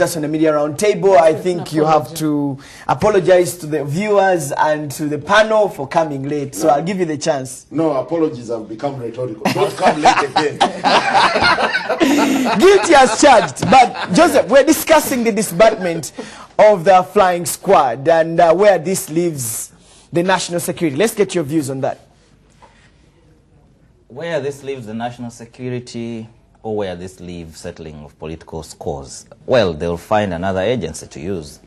Just on the media round table, I think you have to apologize to the viewers and to the panel for coming late. So I'll give you the chance. No, apologies have become rhetorical. Don't come late again. Guilty as charged. But Joseph, we're discussing the disbandment of the flying squad and where this leaves the national security. Let's get your views on that. Where this leaves the national security, or where this leaves settling of political scores? Well, they'll find another agency to use.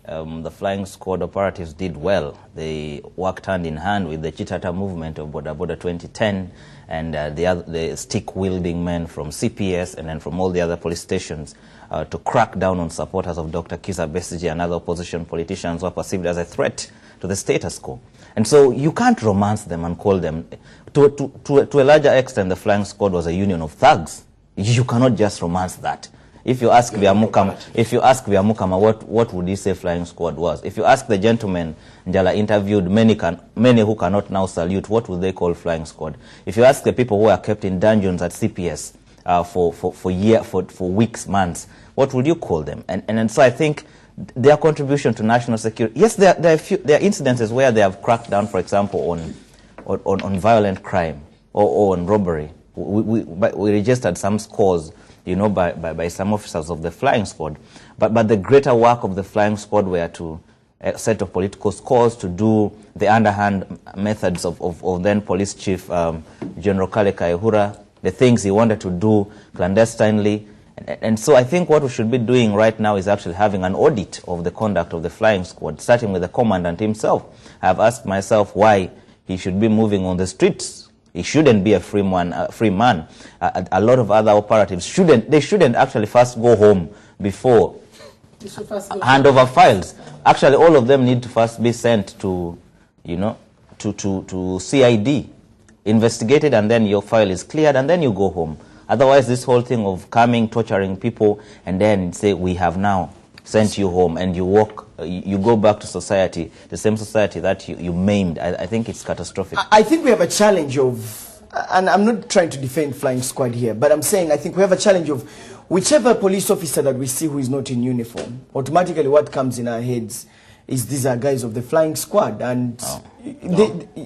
The flying squad operatives did well. They worked hand in hand with the Chitata movement of Boda Boda 2010 and the stick-wielding men from CPS and then from all the other police stations to crack down on supporters of Dr. Kizza Besigye and other opposition politicians who are perceived as a threat to the status quo. And so you can't romance them and call them, to a larger extent, the flying squad was a union of thugs. You cannot just romance that. If you ask Vyamukama, what would he say flying squad was? If you ask the gentleman Njala interviewed, many who cannot now salute, what would they call flying squad? If you ask the people who are kept in dungeons at CPS for weeks, months, what would you call them? And so I think their contribution to national security, yes, there are incidences where they have cracked down, for example, on violent crime or on robbery. We registered some scores, you know, by some officers of the flying squad. But the greater work of the flying squad were to a set of political scores, to do the underhand methods of then police chief General Kale Kaihura, the things he wanted to do clandestinely. And so I think what we should be doing right now is actually having an audit of the conduct of the flying squad, starting with the commandant himself. I have asked myself why he should be moving on the streets. He shouldn't be a free man. A lot of other operatives shouldn't actually first go home before hand over files. Actually, all of them need to first be sent to, you know, to CID, investigated, and then your file is cleared, and then you go home. Otherwise, this whole thing of coming, torturing people, and then say, we have now sent you home, and you go back to society, the same society that you maimed. I think it's catastrophic. I think we have a challenge of, and I'm not trying to defend flying squad here, but I'm saying I think we have a challenge of whichever police officer that we see who is not in uniform, automatically what comes in our heads is these are guys of the flying squad. And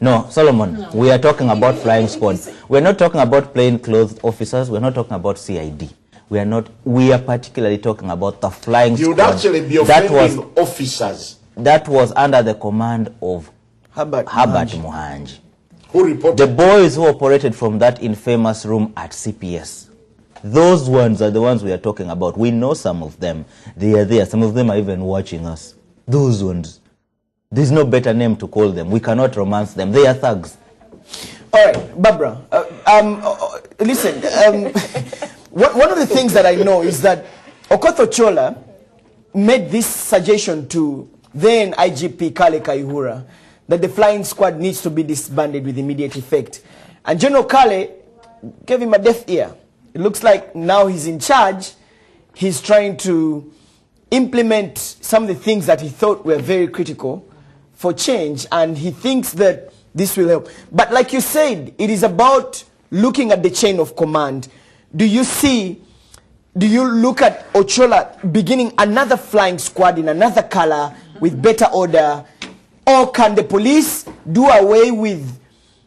no, Solomon, we are talking about flying squad. We're not talking about plain-clothed officers. We're not talking about CID. We are particularly talking about the flying squad. You'd actually be offending officers. That was under the command of Herbert Muhanji. Who reported? The boys who operated from that infamous room at CPS. Those ones are the ones we are talking about. We know some of them. They are there. Some of them are even watching us. Those ones. There's no better name to call them. We cannot romance them. They are thugs. All right, Barbara. Listen. One of the things that I know is that Okoth Ochola made this suggestion to then IGP Kale Kaihura that the flying squad needs to be disbanded with immediate effect. And General Kale gave him a deaf ear. It looks like now he's in charge. He's trying to implement some of the things that he thought were very critical for change, and he thinks that this will help. But like you said, it is about looking at the chain of command. Do you look at Ochola beginning another flying squad in another color with better order? Or can the police do away with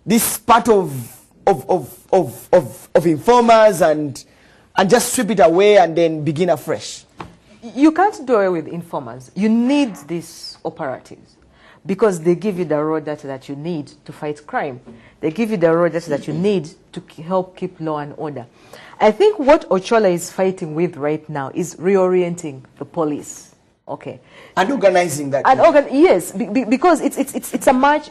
this part of informers and just sweep it away and then begin afresh? You can't do away with informers. You need these operatives because they give you the raw data that you need to fight crime. They give you the raw data that you need to help keep law and order. I think what Ochola is fighting with right now is reorienting the police. Okay. And organizing that. And yes, because it's much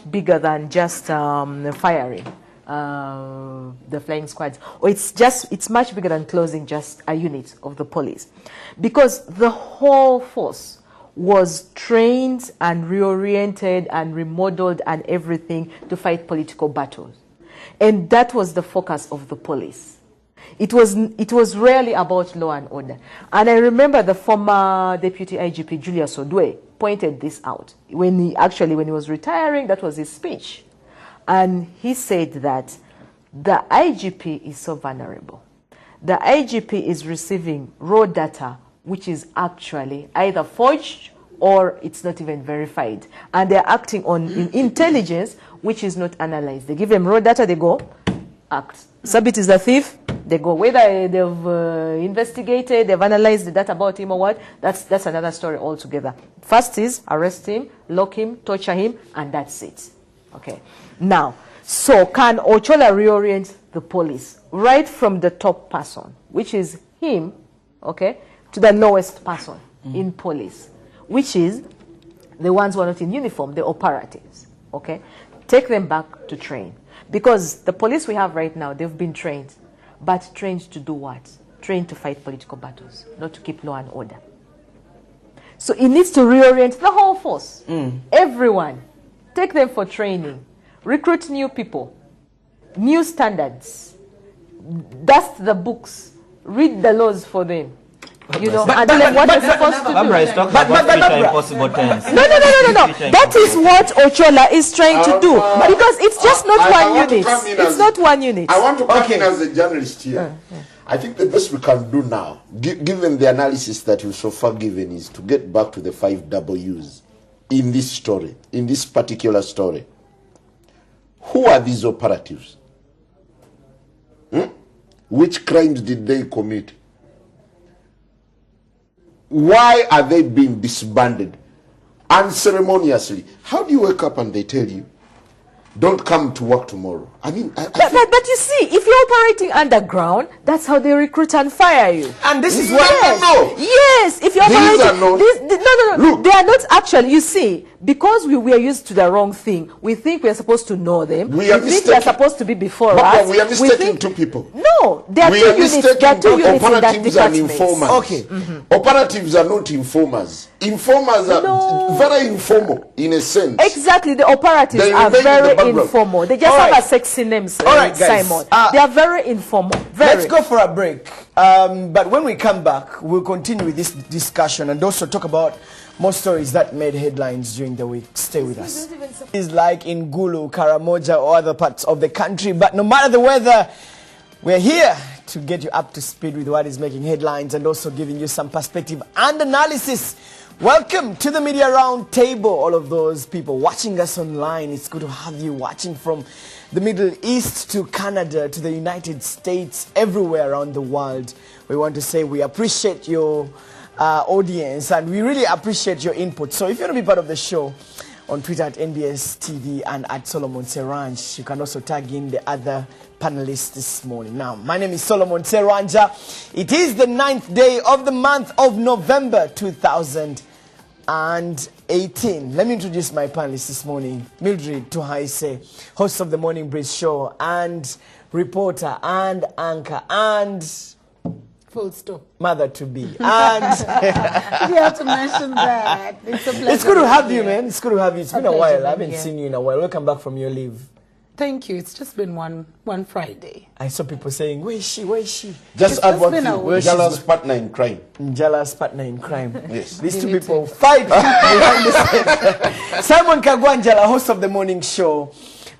bigger than just firing the flying squads, or it's much bigger than closing just a unit of the police, because the whole force was trained and reoriented and remodeled and everything to fight political battles. And that was the focus of the police. It was rarely about law and order. And I remember the former Deputy IGP Julius Odwe pointed this out. When he was retiring, that was his speech. And he said that the IGP is so vulnerable the IGP is receiving raw data, which is actually either forged or it's not even verified. And they're acting on intelligence, which is not analyzed. They give them raw data, they go, act. Sabit is the thief, they go. Whether they've investigated, they've analyzed the data about him or what, that's another story altogether. First is arrest him, lock him, torture him, and that's it. Okay. Now, so can Ochola reorient the police right from the top person, which is him, okay, to the lowest person in police, which is the ones who are not in uniform, the operatives, okay? Take them back to train. Because the police we have right now, they've been trained. But trained to do what? Trained to fight political battles, not to keep law and order. So it needs to reorient the whole force. Everyone. Take them for training. Recruit new people. New standards. Dust the books. Read the laws for them. You know, and tell them what they're supposed to do. Barbara is talking about future impossible tense. No. That is what Ochola is trying to do. Because it's just not one unit. It's not one unit. I want to come in as a journalist here. I think the best we can do now, given the analysis that you've so far given, is to get back to the 5 W's in this story, in this particular story. Who are these operatives? Which crimes did they commit? Why are they being disbanded unceremoniously? How do you wake up and they tell you, don't come to work tomorrow? I mean, but you see, if you're operating underground, that's how they recruit and fire you. And this is yes. what Yes, if you're These operating, are not, no. They are not actually. You see, because we are used to the wrong thing. We think we are supposed to know them. We think we are supposed to be before us. We are mistaking two people. No, there are two units. There are two units in that department. Informers. Okay. Operatives are not informers. Informers are very informal in a sense. Exactly, the operatives are very informal. They just have a sexy name, guys. Simon. They are very informal. Let's go for a break. But when we come back, we'll continue with this discussion and also talk about more stories that made headlines during the week. Stay with us. It's like in Gulu, Karamoja, or other parts of the country. But no matter the weather, we're here to get you up to speed with what is making headlines and also giving you some perspective and analysis. Welcome to the Media Round Table, all of those people watching us online. It's good to have you watching from the Middle East to Canada to the United States, everywhere around the world. We want to say we appreciate your audience and we really appreciate your input. So if you want to be part of the show, on Twitter at NBS TV and at Solomon Seranj. You can also tag in the other panelists this morning. Now, my name is Solomon Seranja. It is the 9th day of the month of November 2018. Let me introduce my panelists this morning. Mildred Tuhaise, host of the Morning Breeze Show and reporter and anchor and full stop. Mother to be. And you have to mention that. It's a pleasure. It's good to have you, man. It's good to have you. It's been a while. I haven't seen you in a while. Welcome back from your leave. Thank you. It's just been one Friday. I saw people saying, where is she? Where is she? Just add one thing. Njala's partner in crime. Njala's partner in crime. Yes. These two people fight behind the scenes. Simon Kagwa Njala, host of the morning show.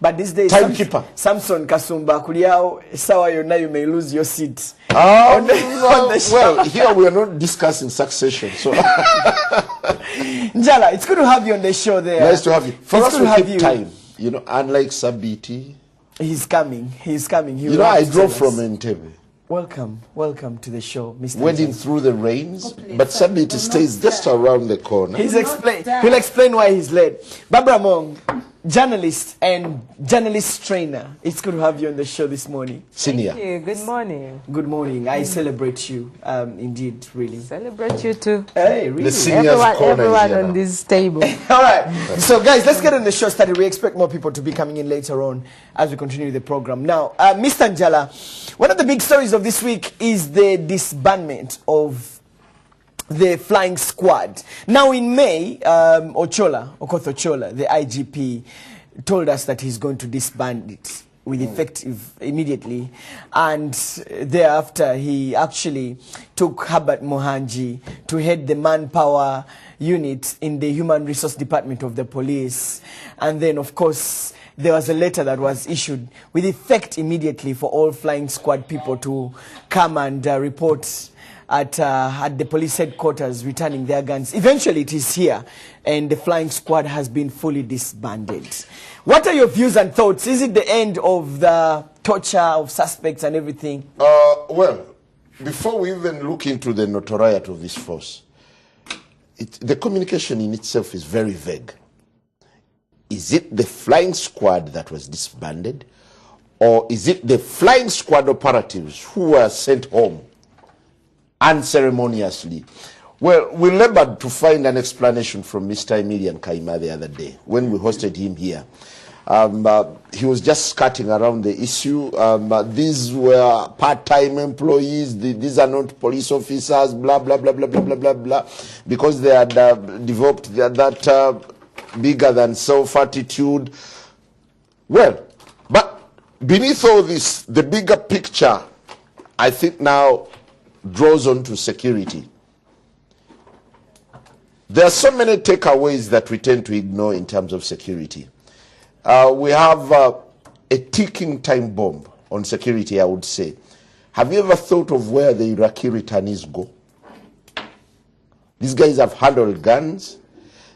But these days, Samson Kasumba, Kuliao, Sawa Yona, you may lose your seat. On the show. Well, here we are not discussing succession. So Njala, it's good to have you on the show there. Nice to have you. For it's us to keep time, you know, unlike Sabiti. He's coming. He's coming. You know, I drove from Entebbe. Welcome to the show, Mr. Went in through the rains, but Sabiti stays just around the corner. He'll explain why he's late. Barbara Mong, journalist and journalist trainer. It's good to have you on the show this morning. Senior. Thank you. Good morning. Good morning. I celebrate you, indeed, really. Celebrate you too. Hey, really. The seniors everyone on this table. All right. So, guys, let's get on the show started. We expect more people to be coming in later on as we continue the program. Now, Mr. Njala, one of the big stories of this week is the disbandment of the flying squad. Now in May, Okoth Ochola, the IGP, told us that he's going to disband it with effective immediately. And thereafter, he actually took Herbert Mohanji to head the manpower unit in the Human Resource Department of the police. And then, of course, there was a letter that was issued with effect immediately for all flying squad people to come and report at the police headquarters returning their guns. Eventually it is here, and the flying squad has been fully disbanded. What are your views and thoughts? Is it the end of the torture of suspects and everything? Well, before we even look into the notoriety of this force, the communication in itself is very vague. Is it the flying squad that was disbanded, or is it the flying squad operatives who were sent home unceremoniously? Well, we labored to find an explanation from Mr. Emilian Kaima the other day when we hosted him here. He was just skirting around the issue. These were part-time employees. These are not police officers, blah, blah, blah, blah, blah, blah, blah, blah, because they had developed that bigger than self attitude. Well, but beneath all this, the bigger picture, I think now draws on to security. There are so many takeaways that we tend to ignore in terms of security. We have a ticking time bomb on security, I would say. Have you ever thought of where the Iraqi returnees go? These guys have handled guns.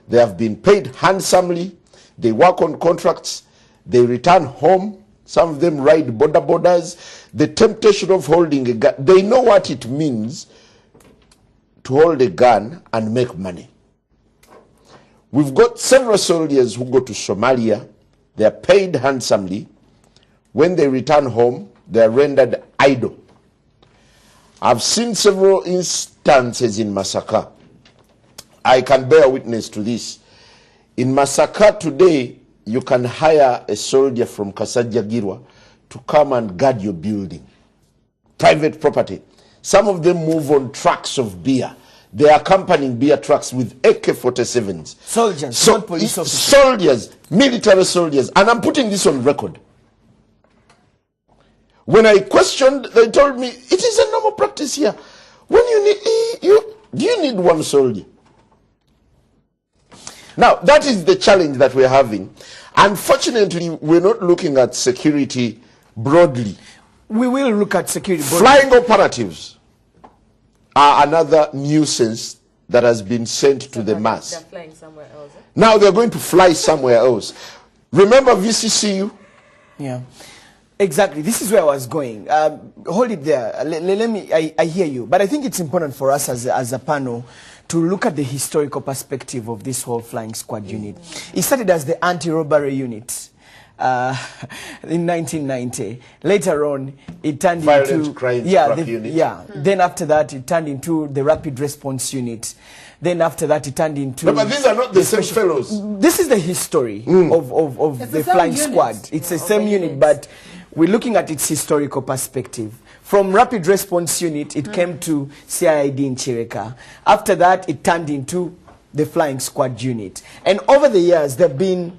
They have been paid handsomely. They work on contracts. They return home. Some of them ride borders. The temptation of holding a gun, they know what it means to hold a gun and make money. We've got several soldiers who go to Somalia. They are paid handsomely. When they return home, they are rendered idle. I've seen several instances in Masaka. I can bear witness to this. In Masaka today, you can hire a soldier from Kasajagirwa to come and guard your building. Private property. Some of them move on trucks of beer. They are accompanying beer trucks with AK-47s. Soldiers, not police officers. Soldiers, military soldiers. And I'm putting this on record. When I questioned, they told me, it is a normal practice here. When you need, do you need one soldier? Now, that is the challenge that we're having. Unfortunately, we're not looking at security broadly. We will look at security broadly. Flying operatives are another nuisance that has been sent to the mass. They're flying somewhere else. Now they're going to fly somewhere else. Remember VCCU? Yeah, exactly. This is where I was going. Hold it there. Let me. I hear you, but I think it's important for us as a panel to look at the historical perspective of this whole flying squad unit. It started as the anti-robbery unit in 1990. Later on, it turned into crimes unit. Then after that, it turned into the rapid response unit. Then after that, it turned into. No, but these are not the same fellows. This is the history of the flying squad. It's the same unit, but we're looking at its historical perspective. From rapid response unit, it came to CID in Chireka. After that, it turned into the flying squad unit. And over the years, they've been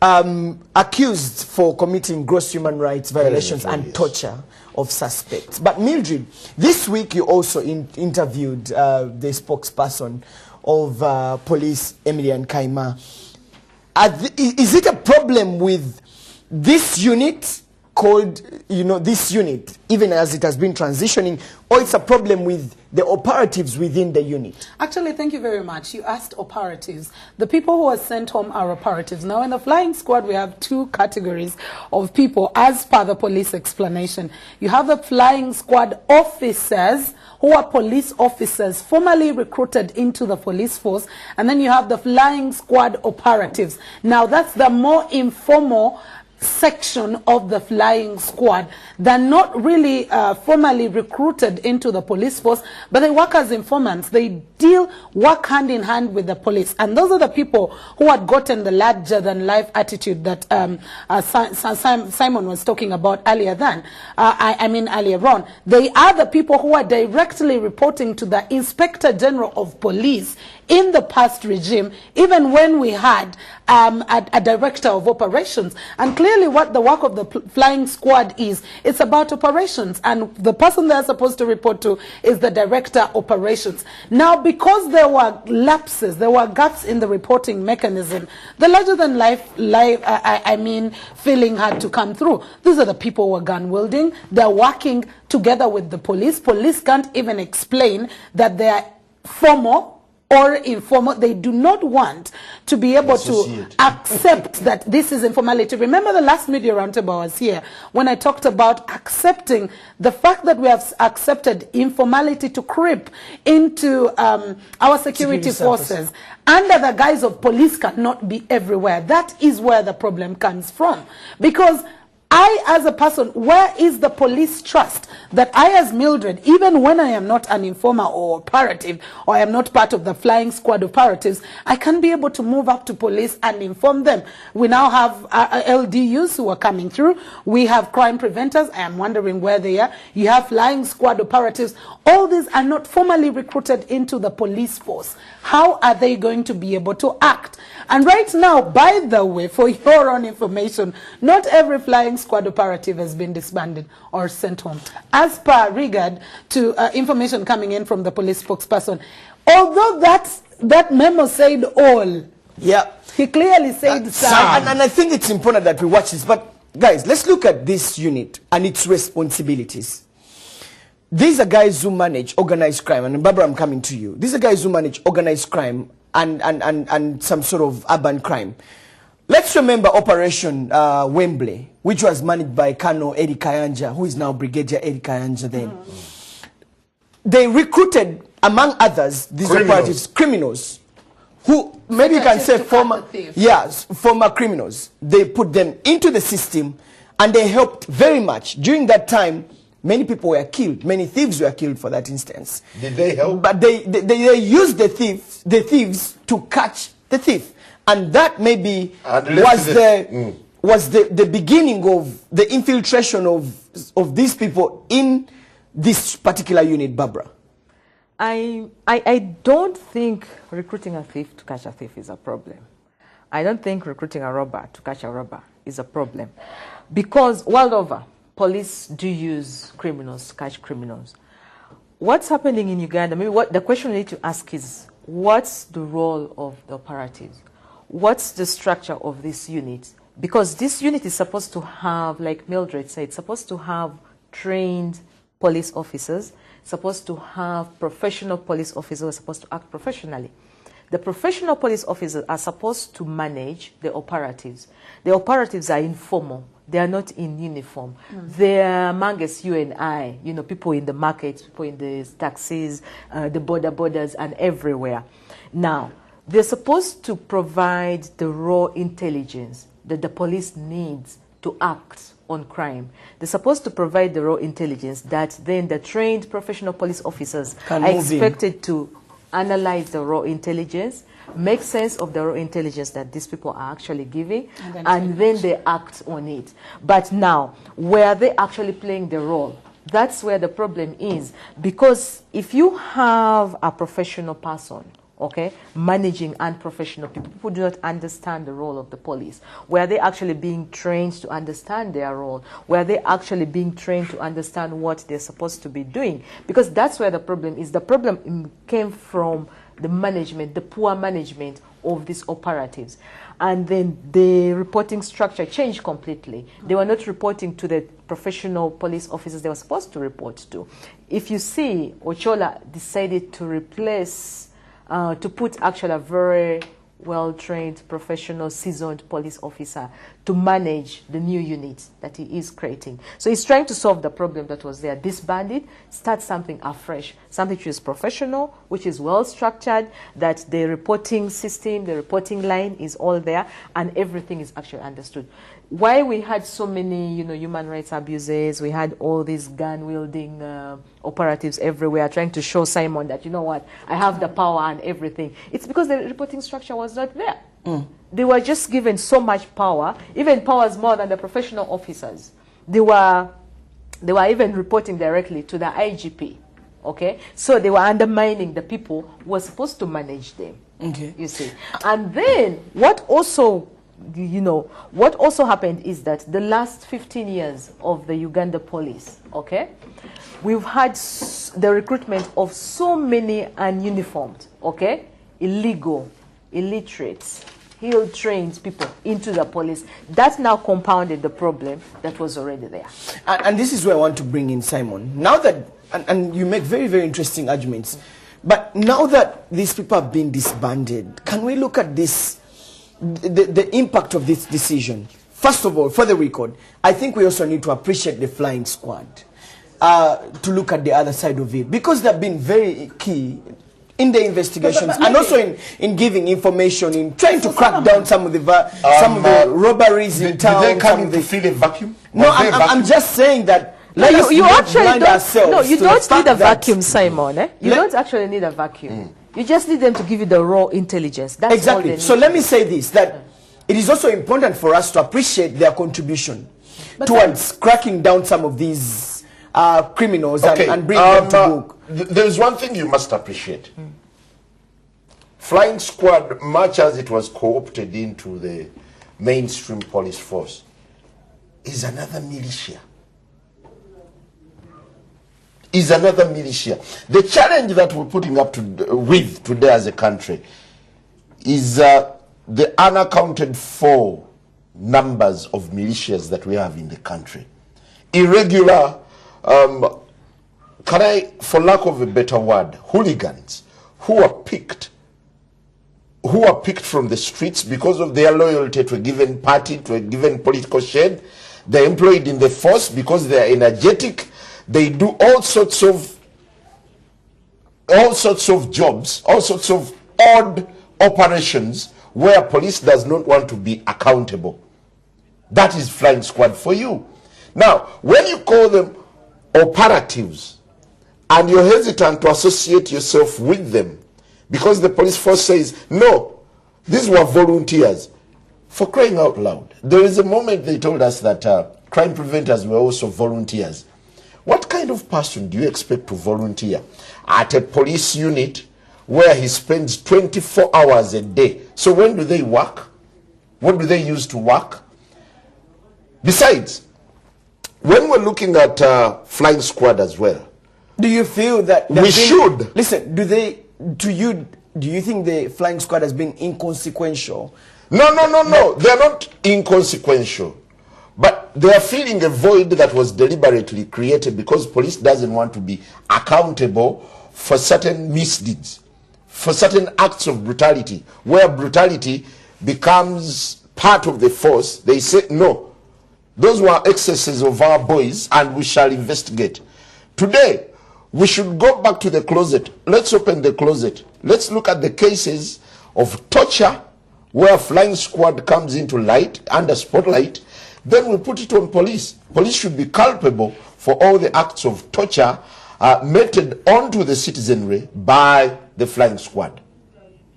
accused for committing gross human rights violations and torture of suspects. But Mildred, this week you also interviewed the spokesperson of police, Emilian Kaima. Is it a problem with this unit called, this unit, even as it has been transitioning, or it's a problem with the operatives within the unit? Actually, thank you very much. You asked operatives. The people who are sent home are operatives. Now, in the flying squad, we have two categories of people, as per the police explanation. You have the flying squad officers, who are police officers formerly recruited into the police force, and then you have the flying squad operatives. Now, that's the more informal section of the flying squad. They're not really formally recruited into the police force, but they work as informants. They work hand in hand with the police. And those are the people who had gotten the larger-than-life attitude that Simon was talking about earlier earlier on. They are the people who are directly reporting to the Inspector General of Police in the past regime, even when we had a director of operations. And clearly really what the work of the flying squad is, it's about operations, and the person they're supposed to report to is the director operations. Now, because there were lapses, there were gaps in the reporting mechanism, the larger than life feeling had to come through. These are the people who are gun wielding. They're working together with the police. Police can't even explain that they are formal or informal. They do not want to be able to accept that this is informality. Remember the last media roundtable I was here when I talked about accepting the fact that we have accepted informality to creep into our security forces under the guise of police cannot be everywhere. That is where the problem comes from. Because I, as a person, where is the police trust that I, as Mildred, even when I am not an informer or operative, or I am not part of the flying squad operatives, I can be able to move up to police and inform them. We now have LDUs who are coming through. We have crime preventers. I am wondering where they are. You have flying squad operatives. All these are not formally recruited into the police force. How are they going to be able to act? And right now, by the way, for your own information, not every flying squad operative has been disbanded or sent home. As per regard to information coming in from the police spokesperson, although that memo said all, yeah, he clearly said some. And I think it's important that we watch this. But guys, let's look at this unit and its responsibilities. These are guys who manage organized crime, and Barbara, I'm coming to you. These are guys who manage organized crime and some sort of urban crime. Let's remember Operation Wembley, which was managed by Colonel Eddie Kayanja, who is now Brigadier Eddie Kayanja then. They recruited, among others, these operatives, criminals, who maybe you can say former criminals. They put them into the system, and they helped very much. During that time, many people were killed. Many thieves were killed for that instance. Did they help? But they used the thieves to catch the thief. And that maybe was the beginning of the infiltration of these people in this particular unit, Barbara. I don't think recruiting a thief to catch a thief is a problem. I don't think recruiting a robber to catch a robber is a problem. Because world over, police do use criminals to catch criminals. What's happening in Uganda, maybe the question we need to ask is, what's the role of the operatives? What's the structure of this unit? Because this unit is supposed to have, like Mildred said, supposed to have trained police officers, supposed to have professional police officers who are supposed to act professionally. The professional police officers are supposed to manage the operatives. The operatives are informal. They are not in uniform. They are among us, you and I, you know, people in the markets, people in the taxis, the borders, and everywhere. Now, they're supposed to provide the raw intelligence that the police needs to act on crime. They're supposed to provide the raw intelligence that then the trained professional police officers are expected to analyze the raw intelligence, make sense of the raw intelligence that these people are actually giving, and then they act on it. But now, where are they actually playing the role? That's where the problem is. Because if you have a professional person, okay, managing unprofessional people who do not understand the role of the police, where they actually being trained to understand their role, where they actually being trained to understand what they're supposed to be doing, because that's where the problem is. The problem came from the management, the poor management of these operatives. And then the reporting structure changed completely. They were not reporting to the professional police officers they were supposed to report to. If you see, Ochola decided to replace to put actually a very well-trained, professional, seasoned police officer to manage the new unit that he is creating. So he's trying to solve the problem that was there, disband it, start something afresh, something which is professional, which is well-structured, that the reporting system, the reporting line is all there, and everything is actually understood. Why we had so many, you know, human rights abuses, we had all these gun-wielding operatives everywhere trying to show Simon that, you know what, I have the power and everything. It's because the reporting structure was not there. They were just given so much power, even powers more than the professional officers. They were even reporting directly to the IGP, okay? So they were undermining the people who were supposed to manage them, you see. And then what also you know, what also happened is that the last 15 years of the Uganda police, okay, we've had the recruitment of so many ununiformed, okay, illegal, illiterates, ill-trained people into the police. That now compounded the problem that was already there. And this is where I want to bring in Simon. Now that, and you make very, very interesting arguments, but now that these people have been disbanded, can we look at this, the impact of this decision? First of all, for the record, I think we also need to appreciate the flying squad to look at the other side of it, because they've been very key in the investigations and also in giving information, in trying to crack down some of the robberies in town. Did they come in to fill a vacuum? No, I'm just saying that. Let us you actually blind ourselves. No, you to don't the need a fact that- vacuum, Simon. Eh? You don't actually need a vacuum. You just need them to give you the raw intelligence. That's all they Exactly. need. So let me say this, that it is also important for us to appreciate their contribution towards cracking down some of these criminals and bring them to book. There is one thing you must appreciate. Flying squad, much as it was co-opted into the mainstream police force, is another militia. The challenge that we're putting up with today as a country is the unaccounted for numbers of militias that we have in the country. Irregular, for lack of a better word, hooligans who are picked from the streets because of their loyalty to a given party, to a given political shade. They're employed in the force because they are energetic. They do all sorts of jobs, all sorts of odd operations where police does not want to be accountable. That is flying squad for you. Now, when you call them operatives and you're hesitant to associate yourself with them because the police force says, no, these were volunteers. For crying out loud, there is a moment they told us that crime preventers were also volunteers. What kind of person do you expect to volunteer at a police unit where he spends 24 hours a day? So when do they work? What do they use to work? Besides, when we're looking at flying squad as well, do you feel that we should listen? Do you think the flying squad has been inconsequential? No. They're not inconsequential. But they are filling a void that was deliberately created because police doesn't want to be accountable for certain misdeeds, for certain acts of brutality, where brutality becomes part of the force. They say, no, those were excesses of our boys and we shall investigate. Today, we should go back to the closet. Let's open the closet. Let's look at the cases of torture where flying squad comes into light, under spotlight. Then we put it on police. Police should be culpable for all the acts of torture meted onto the citizenry by the flying squad.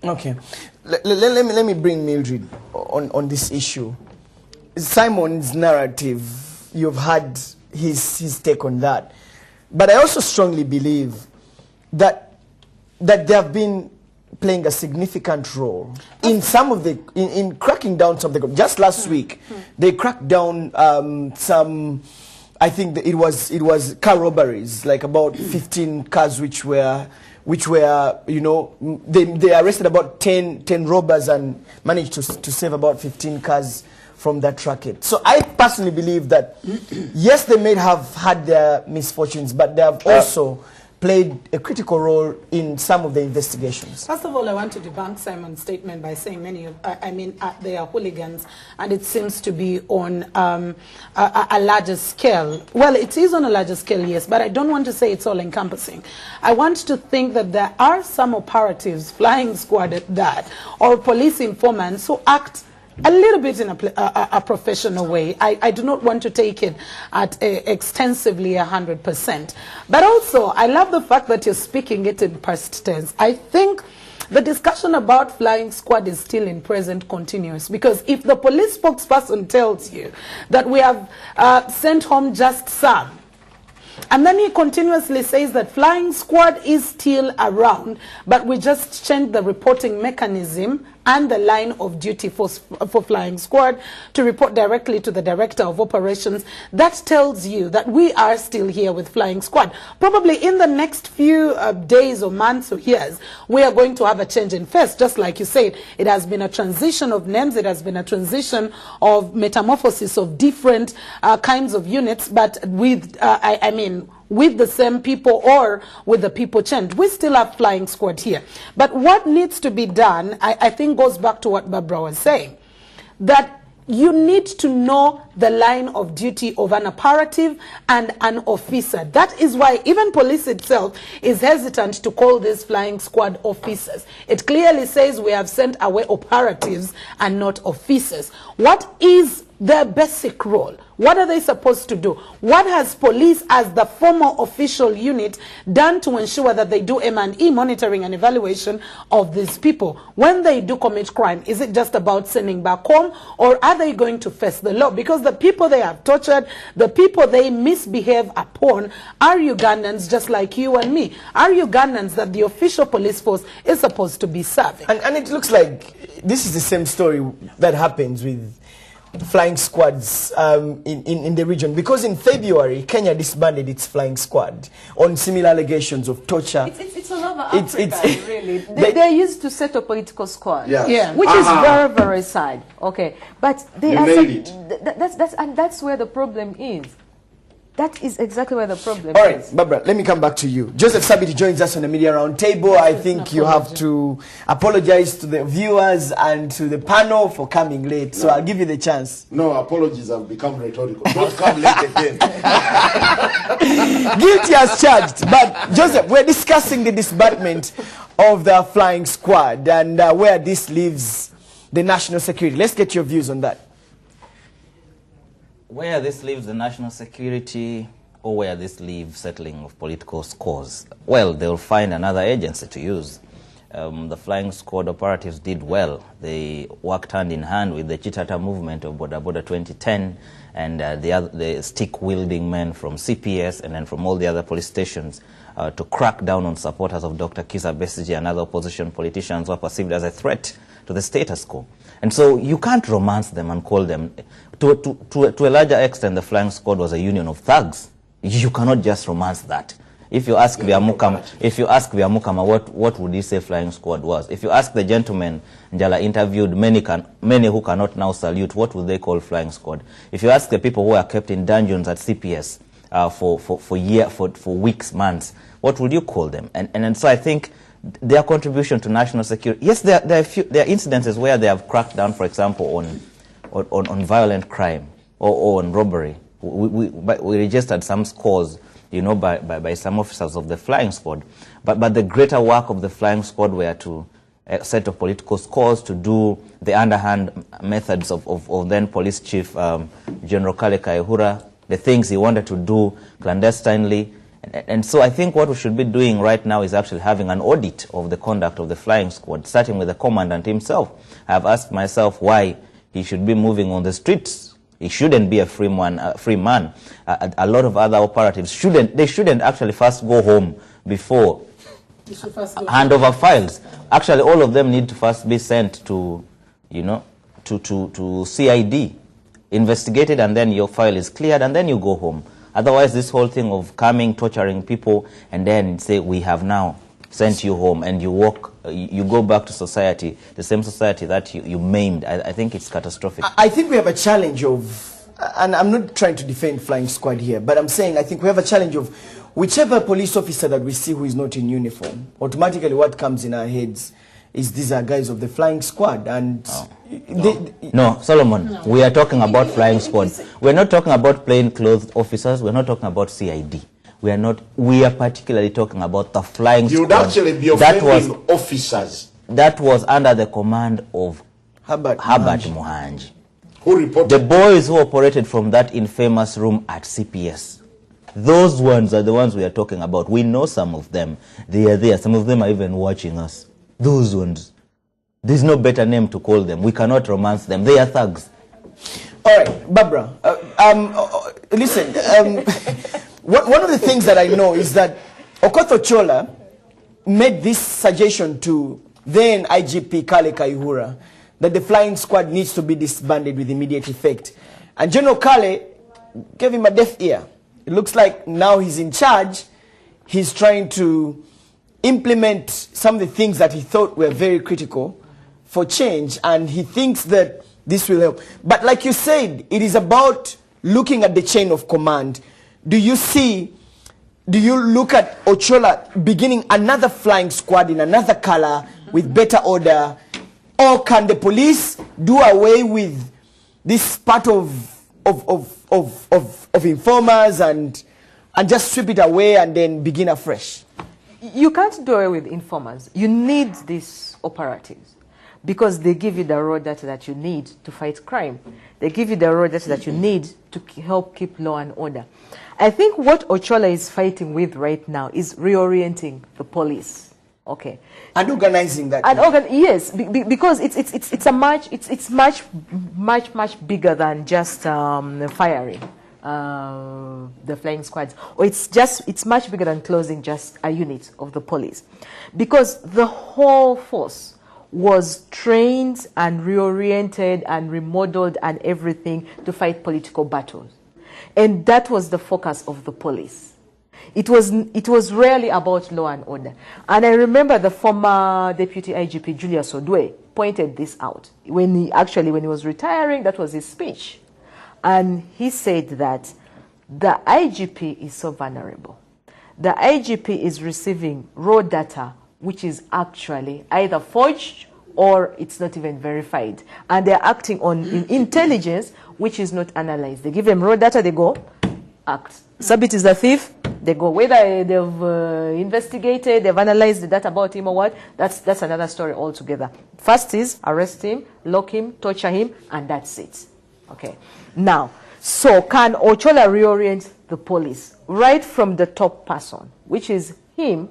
Okay. Let me bring Mildred on this issue. Simon's narrative, you've had his take on that. But I also strongly believe that they have been playing a significant role in some of the in cracking down some of the. Just last week, they cracked down some. I think it was car robberies, like about 15 cars which were you know, they arrested about 10 robbers and managed to save about 15 cars from that racket. So I personally believe that yes, they may have had their misfortunes, but they have also played a critical role in some of the investigations. First of all, I want to debunk Simon's statement by saying they are hooligans, and it seems to be on a larger scale. Well, it is on a larger scale, yes, but I don't want to say it's all encompassing. I want to think that there are some operatives, flying squad at that, or police informants who act a little bit in a professional way. I do not want to take it at extensively 100%. But also, I love the fact that you're speaking it in past tense. I think the discussion about flying squad is still in present continuous, because if the police spokesperson tells you that we have sent home just some, and then he continuously says that flying squad is still around, but we just changed the reporting mechanism and the line of duty for flying squad to report directly to the director of operations. That tells you that we are still here with flying squad. Probably in the next few days or months or years, we are going to have a change in face. Just like you said, it has been a transition of names, it has been a transition of metamorphosis of different kinds of units, but with, I mean, with the same people or with the people change. We still have flying squad here. But what needs to be done, I think goes back to what Barbara was saying, that you need to know the line of duty of an operative and an officer. That is why even police itself is hesitant to call these flying squad officers. It clearly says we have sent away operatives and not officers. What is their basic role? What are they supposed to do? What has police as the formal official unit done to ensure that they do M&E monitoring and evaluation of these people? When they do commit crime, is it just about sending back home, or are they going to face the law? Because the people they have tortured, the people they misbehave upon are Ugandans just like you and me, are Ugandans that the official police force is supposed to be serving. And it looks like this is the same story that happens with flying squads in the region, because in February Kenya disbanded its flying squad on similar allegations of torture. It's all over Africa, really. They're used to set a political squad, which is very, very sad. Okay, but they are that's where the problem is. That is exactly where the problem is. All right, Barbara, let me come back to you. Joseph Sabiti joins us on the Media Roundtable. I think you have to apologize to the viewers and to the panel for coming late. So I'll give you the chance. No, apologies have become rhetorical. Don't come late again. Guilty as charged. But, Joseph, we're discussing the disbandment of the flying squad and where this leaves the national security. Let's get your views on that. Where this leaves the national security, or where this leaves settling of political scores, well, they'll find another agency to use. The flying squad operatives did well. They worked hand in hand with the Chitata movement of Boda Boda 2010 and the stick-wielding men from CPS and then from all the other police stations to crack down on supporters of Dr. Kizza Besigye and other opposition politicians who are perceived as a threat to the status quo. And so you can't romance them and call them, to a larger extent, the flying squad was a union of thugs. You cannot just romance that. If you ask Biamukama, what would he say flying squad was? If you ask the gentleman Njala interviewed, many who cannot now salute, what would they call flying squad? If you ask the people who are kept in dungeons at CPS for weeks, months, what would you call them? And so I think their contribution to national security, yes, there are incidences where they have cracked down, for example, on violent crime or on robbery. We registered some scores, you know, by some officers of the flying squad. But the greater work of the flying squad were to set of political scores, to do the underhand methods of then police chief General Kale Kaihura, the things he wanted to do clandestinely. And so I think what we should be doing right now is actually having an audit of the conduct of the flying squad, starting with the commandant himself. I have asked myself why he should be moving on the streets. He shouldn't be a free man. A lot of other operatives shouldn't actually first go home before hand over files. Actually, all of them need to first be sent to, you know, to CID, investigated, and then your file is cleared, and then you go home. Otherwise, this whole thing of coming, torturing people, and then say, we have now sent you home, and you go back to society, the same society that you maimed. I think it's catastrophic. I think we have a challenge of, and I'm not trying to defend flying squad here, but I'm saying I think we have a challenge of whichever police officer that we see who is not in uniform, automatically what comes in our heads is these are guys of the flying squad. And no, Solomon, we are talking about flying squad. We're not talking about plainclothes officers. We're not talking about CID. We are particularly talking about the flying squad. You would actually be offending officers. That was under the command of Herbert Muhanji. Who reported? The boys who operated from that infamous room at CPS. Those ones are the ones we are talking about. We know some of them. They are there. Some of them are even watching us. Those ones. There's no better name to call them. We cannot romance them. They are thugs. All right, Barbara. Listen, one of the things that I know is that Okoth Ochola made this suggestion to then IGP Kale Kaihura that the flying squad needs to be disbanded with immediate effect. And General Kale gave him a deaf ear. It looks like now he's in charge. He's trying to implement some of the things that he thought were very critical for change, and he thinks that this will help. But like you said, it is about looking at the chain of command. Do you look at Ochola beginning another flying squad in another color with better order? Or can the police do away with this part of informers and just sweep it away and then begin afresh? You can't do away with informers. You need these operatives because they give you the raw data that you need to fight crime. They give you the raw data that you need to help keep law and order. I think what Ochola is fighting with right now is reorienting the police. Okay. And organizing that. And yes, because it's much bigger than just firing the flying squads, or it's much bigger than closing just a unit of the police, because the whole force was trained and reoriented and remodeled and everything to fight political battles, and that was the focus of the police. It was rarely about law and order. And I remember the former Deputy IGP Julius Odwe pointed this out. When he was retiring, that was his speech. And he said that the IGP is so vulnerable. The IGP is receiving raw data, which is actually either forged or it's not even verified. And they're acting on intelligence, which is not analyzed. They give them raw data, they go, act. Sabit is the thief, they go. Whether they've investigated, they've analyzed the data about him or what, that's another story altogether. First is arrest him, lock him, torture him, and that's it. Okay. Now, so can Ochola reorient the police right from the top person, which is him,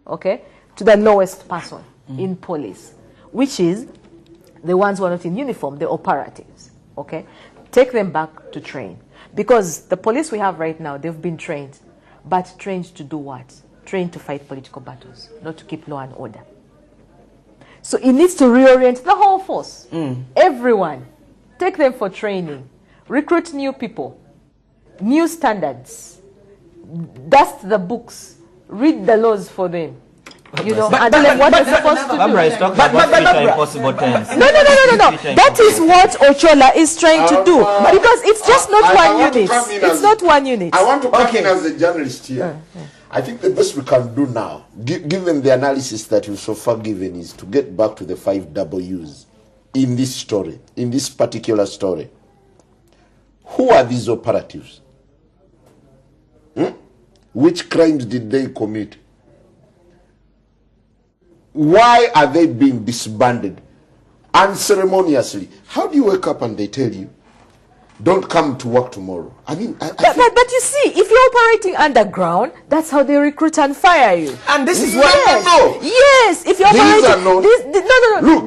okay, to the lowest person in police, which is the ones who are not in uniform, the operatives, okay? Take them back to train. Because the police we have right now, they've been trained. But trained to do what? Trained to fight political battles, not to keep law and order. So it needs to reorient the whole force. Everyone. Take them for training. Recruit new people. New standards. Dust the books. Read the laws for them. You know, and tell them what they're supposed to do. Barbara is talking about future impossible tense. No. That is what Ochola is trying to do. Because it's just not one unit. It's not one unit. I want to come in as a journalist here. I think the best we can do now, given the analysis that you've so far given, is to get back to the 5 W's in this story, in this particular story. Who are these operatives? Which crimes did they commit? Why are they being disbanded unceremoniously? How do you wake up and they tell you, don't come to work tomorrow? I mean, but you see, if you're operating underground, that's how they recruit and fire you. And this is what Yes, if you're operating, no.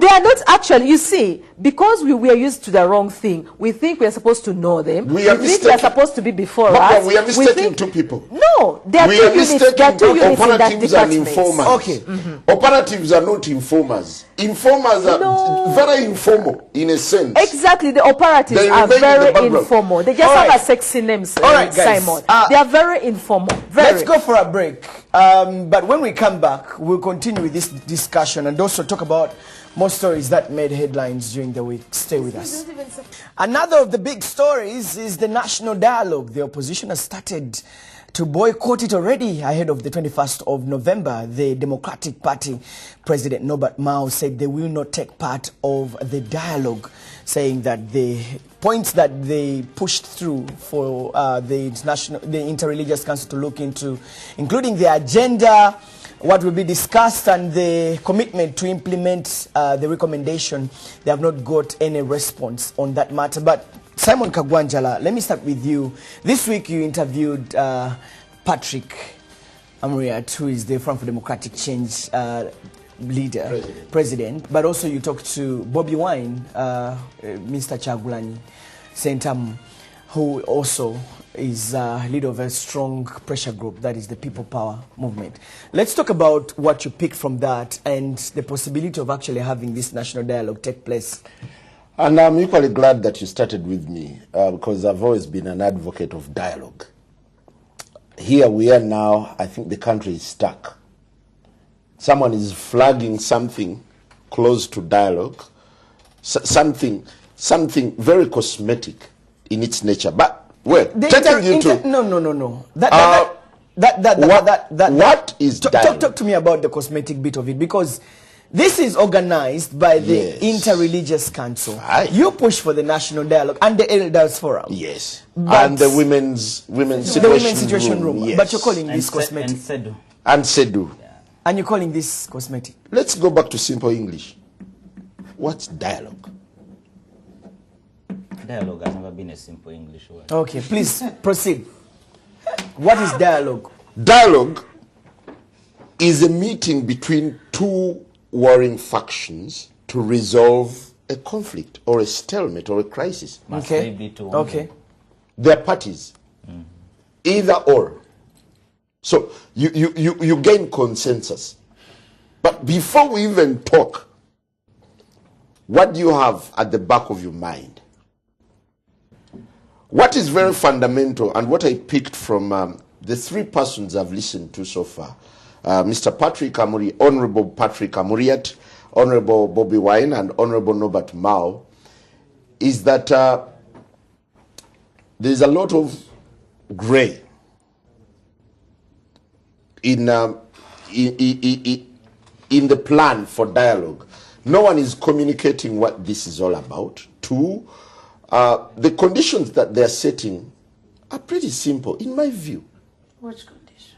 They are not actually. You see, because we are used to the wrong thing. We think we are supposed to know them. We think they are supposed to be before us. We are mistaking two people. No, there are two units. There are 2 units in that department. Informers. Okay. Operatives are not informers. Informers are very informal in a sense. Exactly, the operatives are very informal. They just have a sexy name, Simon. They are very informal. Let's go for a break. But when we come back, we'll continue with this discussion and also talk about more stories that made headlines during the week. Stay with us. Another of the big stories is the national dialogue. The opposition has started to boycott it already ahead of the 21st of November. The Democratic Party President Norbert Mao said they will not take part of the dialogue, saying that the points that they pushed through for the Interreligious Council to look into, including the agenda, what will be discussed, and the commitment to implement the recommendation, they have not got any response on that matter. But Simon Kagwanjala, let me start with you. This week you interviewed Patrick Amriat, who is the Front for Democratic Change president, but also you talked to Bobby Wine, Mr. Chagulani Sentam, who also is leader of a strong pressure group, that is the People Power movement. Let's talk about what you picked from that and the possibility of actually having this national dialogue take place. And I'm equally glad that you started with me because I've always been an advocate of dialogue. Here we are now, I think the country is stuck. Someone is flagging something close to dialogue, something very cosmetic in its nature. But well, taking you to no. What is dialogue? Talk to me about the cosmetic bit of it, because this is organized by the Interreligious Council. Aye. You push for the national dialogue and the Elders Forum. Yes. But And the women's situation room. Yes. But you're calling this cosmetic. And Sedu. Yeah. And you're calling this cosmetic. Let's go back to simple English. What's dialogue? Dialogue has never been a simple English word. Okay, please proceed. What is dialogue? Dialogue is a meeting between two warring factions to resolve a conflict or a stalemate or a crisis. Must Okay. they be two? Okay. They're parties. Either or. So you gain consensus. But before we even talk, what do you have at the back of your mind? What is very fundamental, and what I picked from the three persons I've listened to so far, Mr. Patrick Amuri, Honorable Patrick Amuriat, Honorable Bobby Wine, and Honorable Norbert Mao, is that there's a lot of gray in the plan for dialogue. No one is communicating what this is all about. Two, the conditions that they're setting are pretty simple, in my view. Which conditions?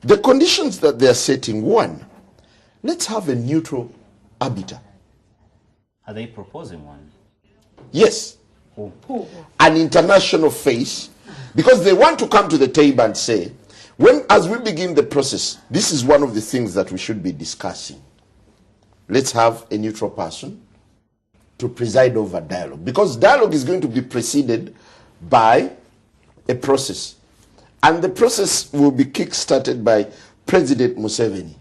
The conditions that they're setting, one, let's have a neutral arbiter. Are they proposing one? Yes. Who? An international face, because they want to come to the table and say, as we begin the process, this is one of the things that we should be discussing. Let's have a neutral person to preside over dialogue, because dialogue is going to be preceded by a process. And the process will be kick-started by President Museveni,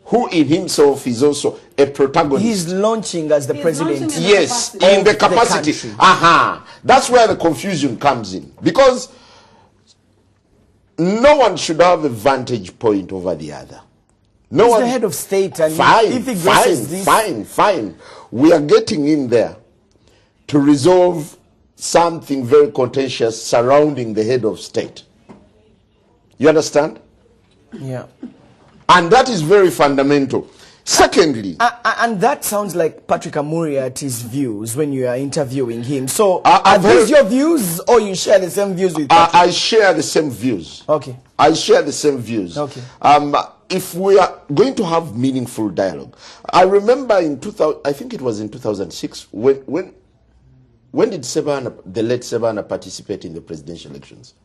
who in himself is also a protagonist. He's launching as the president. Yes, in the capacity. That's where the confusion comes in. Because no one should have a vantage point over the other. No He's one. the head of state, and Fine, if he graces this, fine. We are getting in there to resolve something very contentious surrounding the head of state. You understand? yeah. And that is very fundamental. Secondly, And that sounds like Patrick Amuriat's views when you are interviewing him. So, are I've these heard- your views, or you share the same views with Patrick? I share the same views. Okay. I share the same views. Okay. If we are going to have meaningful dialogue, I remember in 2000, I think it was in 2006, when did the late Sebana participate in the presidential elections?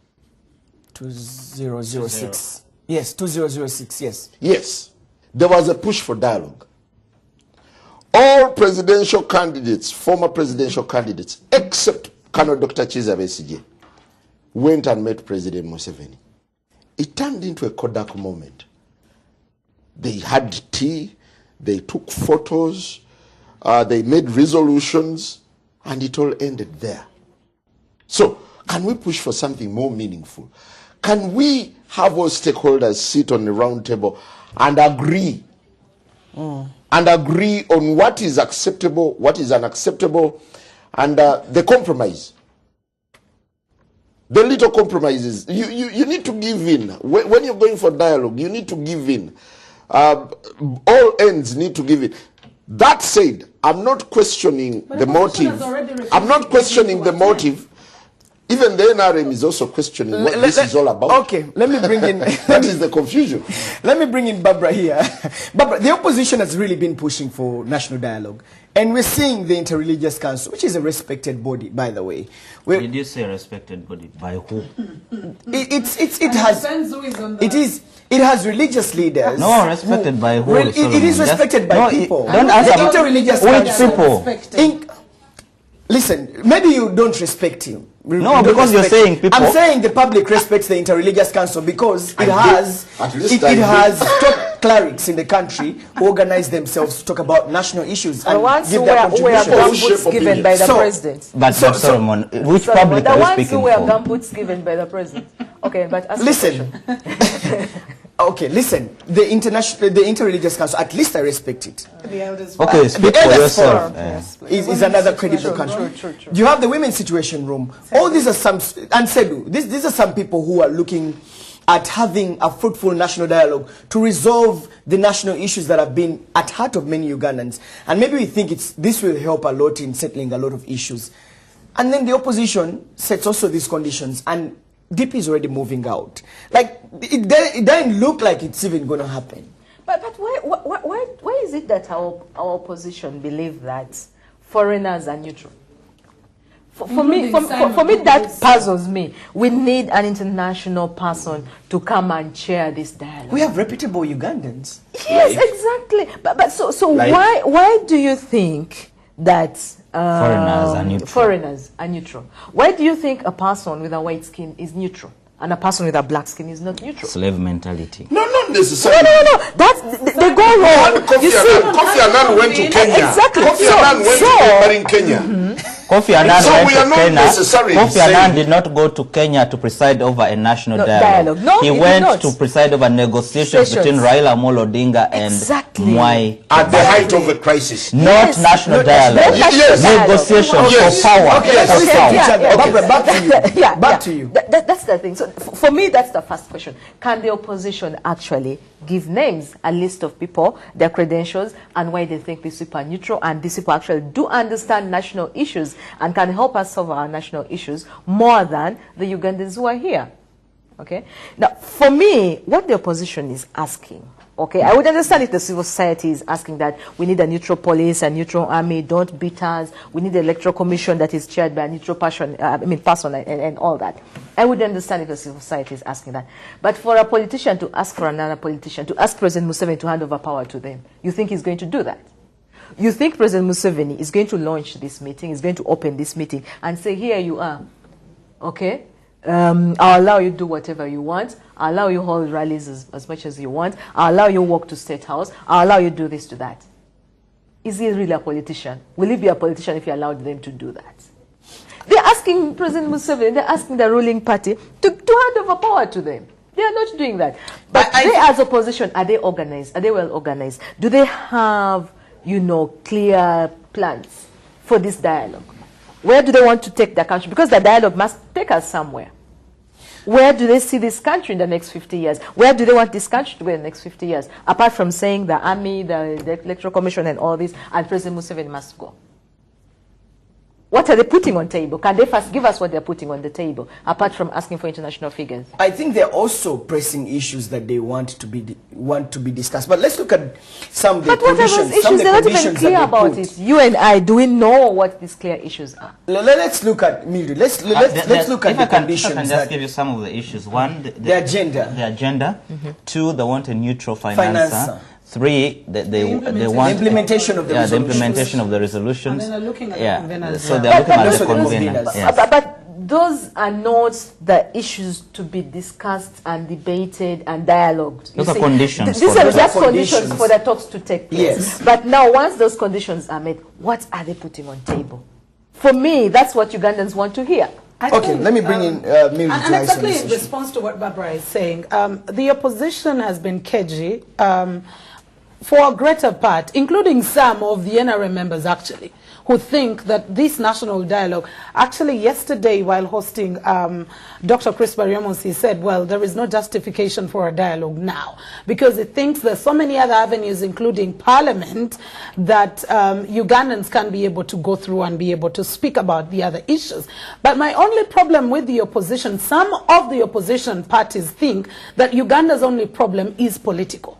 2006. Yes, 2006, yes. Yes, there was a push for dialogue. All presidential candidates, former presidential candidates, except Colonel Dr. Chiza Besigye, went and met President Museveni. It turned into a Kodak moment. They had tea, they took photos, they made resolutions, and it all ended there. So, can we push for something more meaningful? Can we have all stakeholders sit on the round table and agree? And agree on what is acceptable, what is unacceptable, and the compromise. The little compromises. You need to give in. When you're going for dialogue, you need to give in. All ends need to give in. That said, I'm not questioning the motive. I'm not questioning the motive. Even the NRM is also questioning what this is all about. Okay, let me bring in... That is the confusion. Let me bring in Barbara here. Barbara, the opposition has really been pushing for national dialogue. And we're seeing the Interreligious Council, which is a respected body, by the way. Did you say respected body? By who? It has religious leaders. No, respected by who? It is respected by people. Don't answer. The Interreligious Which Council. people? Listen, maybe you don't respect him. No, because you're saying people... I'm saying the public respects the Interreligious Council because it has top clerics in the country who organize themselves to talk about national issues and give their contributions. The ones who were gumboots given by the president. But Solomon, which public are you speaking for? The ones who were gumboots given by the president. Okay, but listen. Okay, listen. The Interreligious Council, at least I respect it. Okay, speak for yourself. Is another credible country. True. You have the women's situation room. All these are some, and Sedu, these are some people who are looking at having a fruitful national dialogue to resolve the national issues that have been at heart of many Ugandans. And maybe we think this will help a lot in settling a lot of issues. And then the opposition sets also these conditions, and DP is already moving out. Like, it doesn't look like it's even going to happen. But why is it that our opposition believe that foreigners are neutral? For me, that puzzles me. We need an international person to come and chair this dialogue. We have reputable Ugandans. Yes, exactly. But why do you think that foreigners are neutral? Why do you think a person with a white skin is neutral and a person with a black skin is not neutral? Slave mentality. No, not necessarily. No. They go wrong. Kofi Annan went to Kenya. Exactly. Kofi Annan went to Kenya. Kofi Annan Kofi Annan did not go to Kenya to preside over a national dialogue. No, he went to preside over negotiations between Raila Amolo Odinga and Mwai. At the height of the crisis. Not national dialogue. Negotiations for power. Back to you. That's the thing. So for me, that's the first question. Can the opposition actually give names, a list of people, their credentials, and why they think these people are neutral, and these people actually do understand national issues and can help us solve our national issues more than the Ugandans who are here? Okay. Now, for me, what the opposition is asking, okay, I would understand if the civil society is asking that we need a neutral police, a neutral army, don't beat us, we need the electoral commission that is chaired by a neutral person, and all that. I would understand if the civil society is asking that. But for a politician to ask for another politician, to ask President Museveni to hand over power to them, you think he's going to do that? You think President Museveni is going to launch this meeting, is going to open this meeting and say, here you are, okay? I'll allow you to do whatever you want. I'll allow you hold rallies as much as you want. I'll allow you walk to State House. I'll allow you do this to that. Is he really a politician? Will he be a politician if you allowed them to do that? They're asking President Museveni, they're asking the ruling party to hand over power to them. They are not doing that. But they as opposition, are they organized? Are they well organized? Do they have, clear plans for this dialogue? Where do they want to take the country? Because the dialogue must take us somewhere. Where do they see this country in the next 50 years? Where do they want this country to go in the next 50 years? Apart from saying the army, the electoral commission and all this, and President Museveni must go. What are they putting on the table? Can they first give us what they're putting on the table, apart from asking for international figures? I think they're also pressing issues that they want to be discussed. But let's look at some of the conditions. But what are those issues? They're not even clear about it. You and I, do we know what these clear issues are? Let's look at Mildred. Let's look at the conditions. I can just give you some of the issues. One, the agenda. The agenda. Two, they want a neutral financer. Three, they want the implementation of the resolutions. The implementation of the resolutions. And then they're looking at the conveners. So they're looking at the conveners. Yes. But those are not the issues to be discussed and debated and dialogued. Those are conditions. These are just conditions for the talks to take place. Yes. But now, once those conditions are met, what are they putting on table? For me, that's what Ugandans want to hear. Okay, let me bring in Mildred. And exactly in response to what Barbara is saying, the opposition has been cagey for a greater part, including some of the NRM members actually, who think that this national dialogue, actually yesterday while hosting Dr. Chris Barriamos, he said, well, there is no justification for a dialogue now, because it thinks there's so many other avenues, including parliament, that Ugandans can be able to go through and be able to speak about the other issues. But my only problem with the opposition, some of the opposition parties think that Uganda's only problem is political.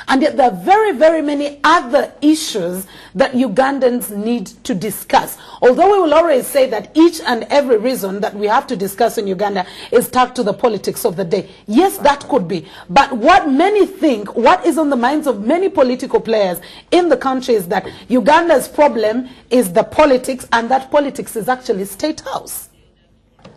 And yet there are very, very many other issues that Ugandans need to discuss. Although we will always say that each and every reason that we have to discuss in Uganda is tagged to the politics of the day. Yes, that could be. But what many think, what is on the minds of many political players in the country is that Uganda's problem is the politics, and that politics is actually State House.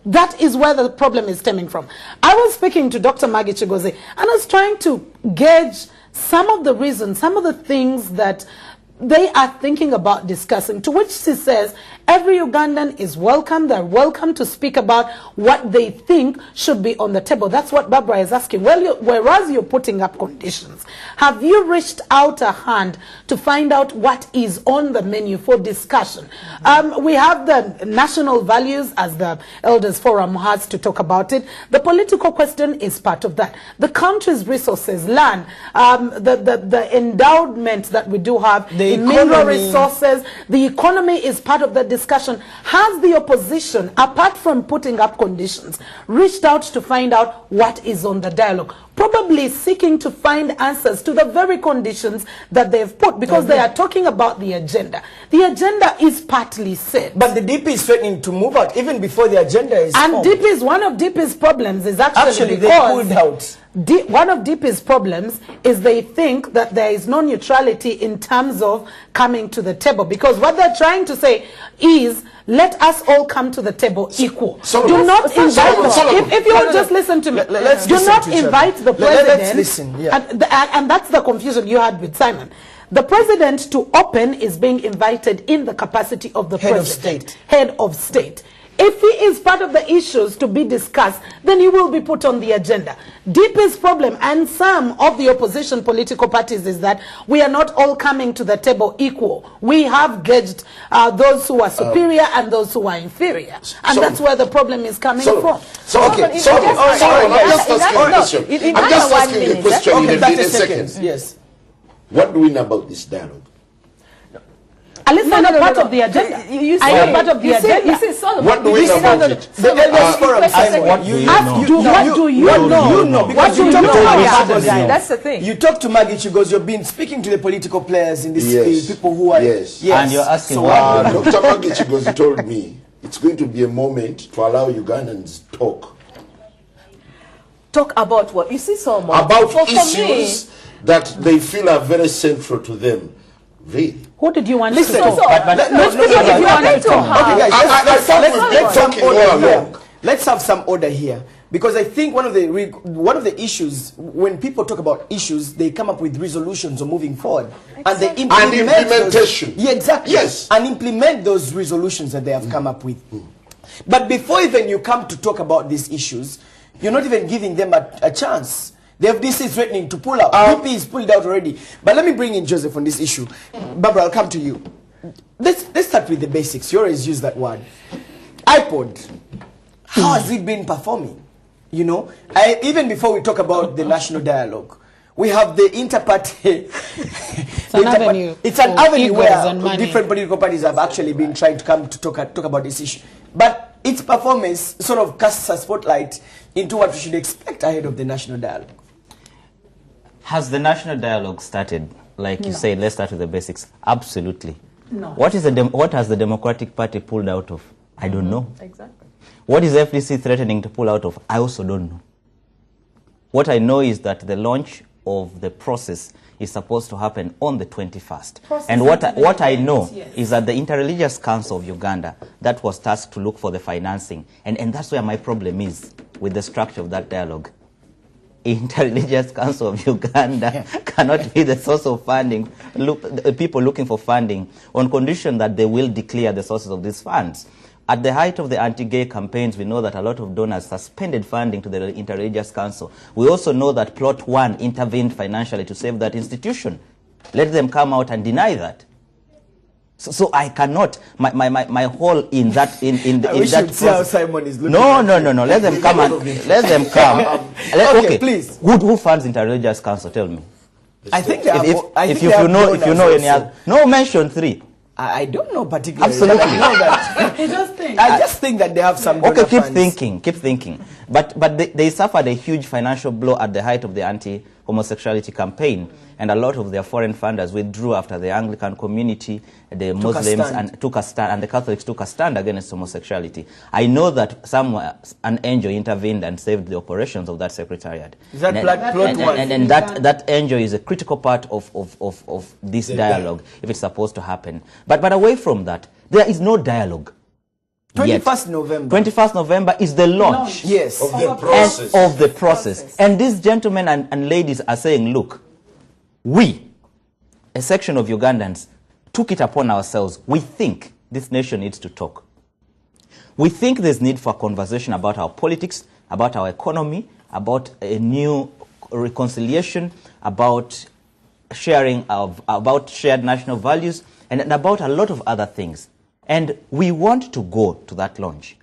That is where the problem is stemming from. I was speaking to Dr. Maggie Chigoze, and I was trying to gauge some of the reasons, some of the things that they are thinking about discussing, to which she says every Ugandan is welcome. They're welcome to speak about what they think should be on the table. That's what Barbara is asking. Well, whereas you're putting up conditions, have you reached out a hand to find out what is on the menu for discussion? We have the national values, as the Elders Forum has to talk about it. The political question is part of that. The country's resources, land, the endowment that we do have, the mineral resources, the economy is part of the discussion. Has the opposition, apart from putting up conditions, reached out to find out what is on the dialogue? Probably seeking to find answers to the very conditions that they've put, because they are talking about the agenda. The agenda is partly set. But the DP is threatening to move out even before the agenda is and formed. DP's, one of DP's problems is actually they because pulled out. One of DP's problems is they think that there is no neutrality in terms of coming to the table, because what they're trying to say is, let us all come to the table equal. Do not invite if you will just listen to me, do not invite the president. Let's listen, yeah. And that's the confusion you had with Simon. The president to open is being invited in the capacity of the president, head of state. If he is part of the issues to be discussed, then he will be put on the agenda. DP's problem, and some of the opposition political parties, is that we are not all coming to the table equal. We have gauged those who are superior and those who are inferior. And that's where the problem is coming from. I'm just asking a question in a second. Yes. What do we know about this dialogue? Alice, I'm not part of the agenda. I am part of the agenda. You see, Solomon, what do we know about it? The Elders Forum, Simon, what do you know? Because you talk talk to Maggie Chigoze. That's the thing. You talk to Maggie Chigoze, you've been speaking to the political players in this field, people who are... Yes. And you're asking Dr. Maggie Chigoze told me it's going to be a moment to allow Ugandans talk. Talk about what? You see, Solomon, about issues that they feel are very central to them. Really? Who did you want Listen, to talk? Let's have some order here, because I think one of the issues, when people talk about issues, they come up with resolutions or moving forward, and they implement implementation. Exactly. Yes. And implement those resolutions that they have come up with. But before even you come to talk about these issues, you're not even giving them a chance. This is threatening to pull out. DP is pulled out already. But let me bring in Joseph on this issue. Barbara, I'll come to you. Let's start with the basics. You always use that word. iPod. How has it been performing? You know, even before we talk about the national dialogue, we have the interparty. It's an avenue where different political parties have actually been trying to come to talk about this issue. But its performance sort of casts a spotlight into what we should expect ahead of the national dialogue. Has the national dialogue started? Like you said, let's start with the basics. Absolutely. No. What has the Democratic Party pulled out of? I don't know. Exactly. What is FDC threatening to pull out of? I also don't know. What I know is that the launch of the process is supposed to happen on the 21st. And what I know is that the Interreligious Council of Uganda, that was tasked to look for the financing. And that's where my problem is with the structure of that dialogue. Interreligious Council of Uganda cannot be the source of funding. People looking for funding on condition that they will declare the sources of these funds. At the height of the anti-gay campaigns, we know that a lot of donors suspended funding to the Interreligious Council. We also know that Plot 1 intervened financially to save that institution. Let them come out and deny that. So I cannot, my whole in that See how Simon is looking. No. Let them come let them come. Okay, please. Who funds Interreligious Council? Tell me. I think if you know any other. No, mention 3. I don't know particularly. Absolutely. I know that. I just think that they have some. Okay, keep thinking. But they suffered a huge financial blow at the height of the homosexuality campaign, and a lot of their foreign funders withdrew after the Anglican community, the Muslims, took a stand, and the Catholics took a stand against homosexuality. I know that somewhere an angel intervened and saved the operations of that secretariat. Is that plot one? And that angel is a critical part of this dialogue, if it's supposed to happen. But away from that, there is no dialogue. 21st November. 21st November is the launch. Yes. Of the process. Of the process. And these gentlemen and ladies are saying, look, we, a section of Ugandans, took it upon ourselves. We think this nation needs to talk. We think there's need for a conversation about our politics, about our economy, about a new reconciliation, about sharing about shared national values, and about a lot of other things. And we want to go to that launch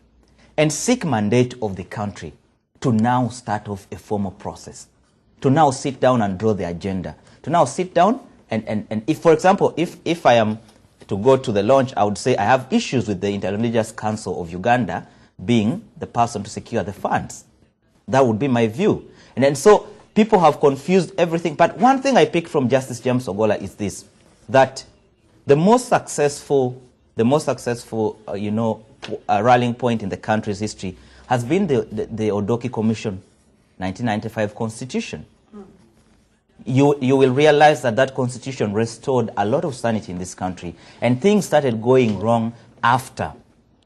and seek mandate of the country to now start off a formal process, to now sit down and draw the agenda, to now sit down and if, for example, if I am to go to the launch, I would say I have issues with the Interreligious Council of Uganda being the person to secure the funds. That would be my view. And so people have confused everything. But one thing I pick from Justice James Ogola is this, that the most successful rallying point in the country's history has been the Odoki Commission 1995 Constitution. You will realize that Constitution restored a lot of sanity in this country, and things started going wrong after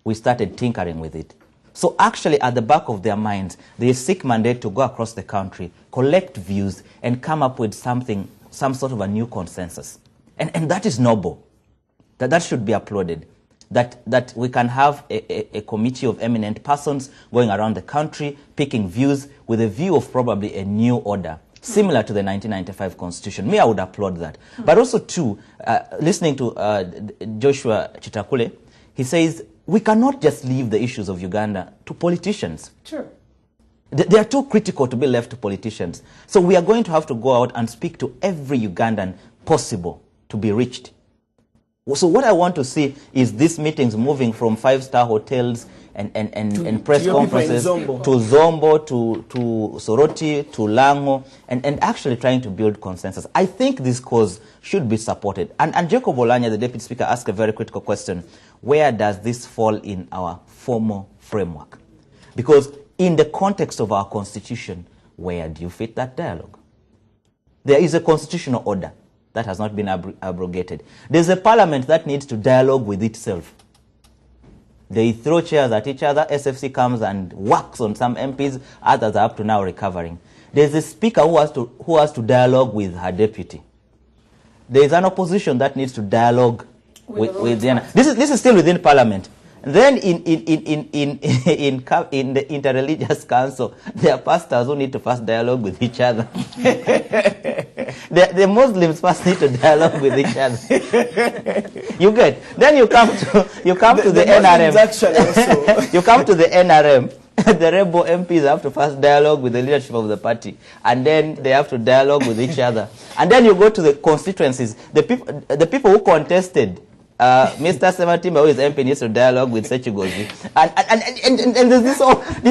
we started tinkering with it. So actually, at the back of their minds, they seek mandate to go across the country, collect views, and come up with some sort of a new consensus. And that is noble. That should be applauded. That we can have a committee of eminent persons going around the country, picking views with a view of probably a new order, similar to the 1995 Constitution. Me, I would applaud that. But also, too, listening to Joshua Chitakule, he says, we cannot just leave the issues of Uganda to politicians. Sure. They are too critical to be left to politicians. So we are going to have to go out and speak to every Ugandan possible to be reached. So what I want to see is these meetings moving from five-star hotels and press conferences to Zombo, to Soroti, to Lango, and actually trying to build consensus. I think this cause should be supported. And Jacob Olanya, the Deputy Speaker, asked a very critical question. Where does this fall in our formal framework? Because in the context of our Constitution, where do you fit that dialogue? There is a constitutional order that has not been abrogated. There's a parliament that needs to dialogue with itself. They throw chairs at each other. SFC comes and whacks on some MPs. Others are up to now recovering. There's a speaker who has to dialogue with her deputy. There's an opposition that needs to dialogue with the... This is still within parliament. And then in the Interreligious Council, there are pastors who need to first dialogue with each other. the Muslims first need to dialogue with each other. You get. Then you come to the NRM. Actually also. You come to the NRM. The rebel MPs have to first dialogue with the leadership of the party, and then they have to dialogue with each other. And then you go to the constituencies. The people who contested. Mr. Sematimba, who is MP, needs to dialogue with Sechigozi. And there's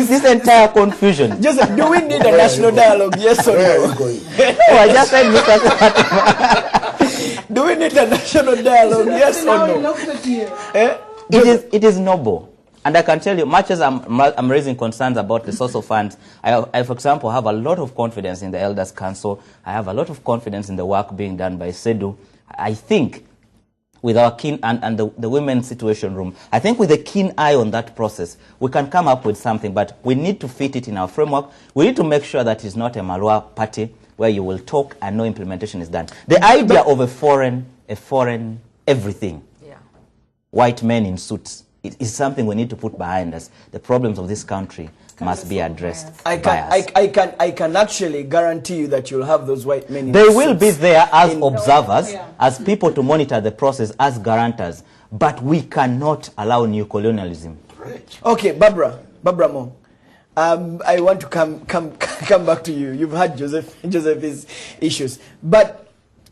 this entire confusion. Joseph, do we need a national dialogue, yes or no? No, I just said Mr. Sematimba. Do we need a national dialogue, yes or no? It is noble. And I can tell you, much as I'm raising concerns about the source of funds, I, for example, have a lot of confidence in the Elders Council. I have a lot of confidence in the work being done by SEDU. I think with our keen, and the women's situation room, I think with a keen eye on that process, we can come up with something, but we need to fit it in our framework. We need to make sure that it's not a Malwa party where you will talk and no implementation is done. The idea of a foreign everything, white men in suits, is something we need to put behind us. The problems of this country must be addressed. I can actually guarantee you that you'll have those white men in They will be there as observers, as people to monitor the process, as guarantors. But we cannot allow new colonialism. Okay, Barbara Mo, I want to come back to you. You've had Joseph's issues, but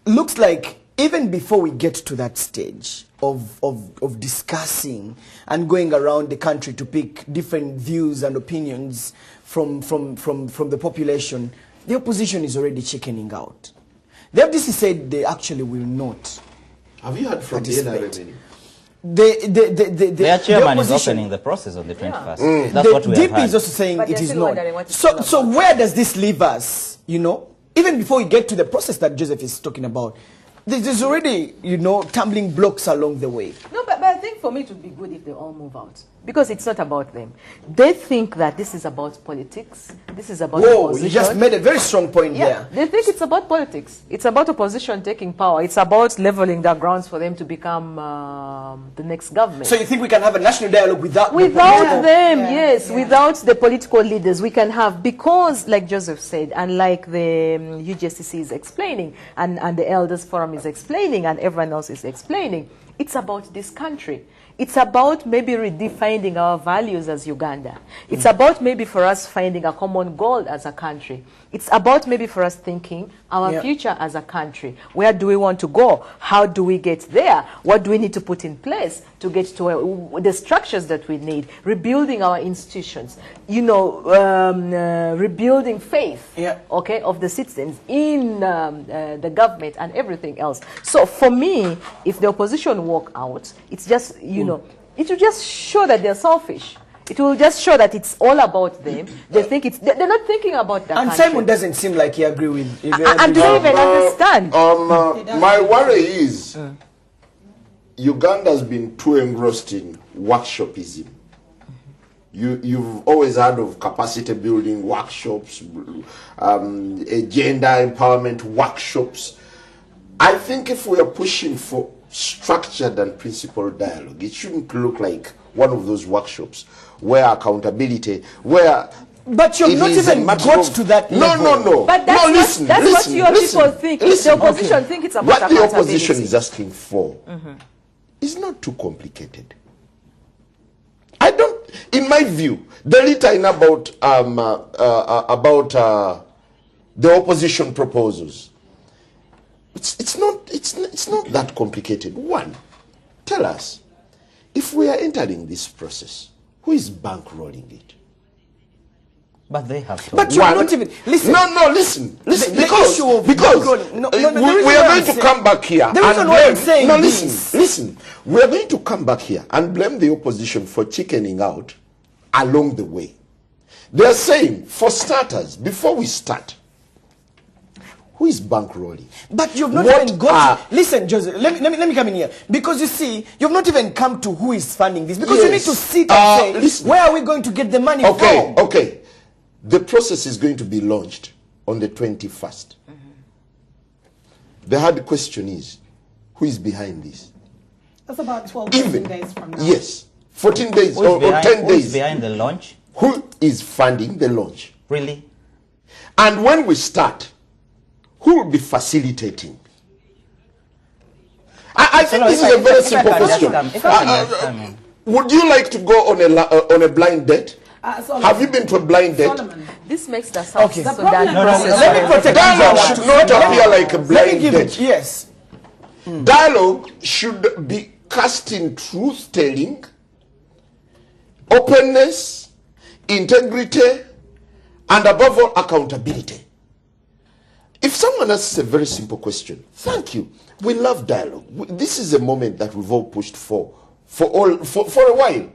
looks like even before we get to that stage of discussing and going around the country to pick different views and opinions from the population the opposition is already chickening out. The FDC said they actually will not. Have you heard from the NRM? Their chairman the is opening the process on the 21st. That's the what we have DP is heard. also saying But it they're is still not. wondering what it's all So about. where does this leave us, you know? Even before we get to the process that Joseph is talking about, there's already, you know, tumbling blocks along the way. No, but I think for me it would be good if they all move out. Because it's not about them. They think that this is about politics. This is about Whoa, opposition. you just made a very strong point Yeah, there. they think it's about politics. It's about opposition taking power. It's about leveling the grounds for them to become the next government. So you think we can have a national dialogue without Without them, Yeah, yes, yeah. without the political leaders, we can have, because like Joseph said, and like the UJCC is explaining, and the Elders Forum is explaining, and everyone else is explaining, it's about this country. It's about maybe redefining our values as Uganda. It's about maybe for us finding a common goal as a country. It's about maybe for us thinking our future as a country. Where do we want to go? How do we get there? What do we need to put in place to get to the structures that we need? Rebuilding our institutions. You know, rebuilding faith, okay, of the citizens in the government and everything else. So for me, if the opposition walk out, it's just, you know, it will just show that they're selfish. It will just show that it's all about them. They think it's, they're not thinking about that. And country. Simon doesn't seem like he agree with. And do they even understand? My worry is Uganda's been too engrossed in workshopism. You've always heard of capacity building workshops, gender empowerment workshops. I think if we are pushing for structured and principled dialogue, it shouldn't look like one of those workshops where accountability, where But you've not even got to that level. No. But that's, what your people think. If the opposition think it's about what the accountability. opposition is asking for is not too complicated. I don't, in my view, the litany about the opposition proposals, it's not that complicated. One, tell us, if we are entering this process, who is bankrolling it? But they have to. But you're not even, listen. Listen. The issue of because bankrolling, we are going to come back here. The reason why I'm saying this. Listen. We are going to come back here and blame the opposition for chickening out along the way. They are saying, for starters, before we start, who is bankrolling? But you've not even got to, listen, Joseph, let me come in here. Because you see, you've not even come to who is funding this. Because you need to sit and say, listen. where are we going to get the money from? Okay. The process is going to be launched on the 21st. The hard question is, who is behind this? That's about 12 14 days from now. Yes. 14 days or 10 Who days. is behind the launch? Who is funding the launch? Really? And when we start, who will be facilitating? I think this is a very simple question. Would you like to go on a blind date? Have you been to a blind date? Solomon. This makes the South Okay. Sudan No, process. Let me protect Dialogue you. should not appear like a Let me blind give date. it, yes. Dialogue should be casting truth-telling, openness, integrity, and above all, accountability. If someone asks a very simple question, thank you. We love dialogue. This is a moment that we've all pushed for a while.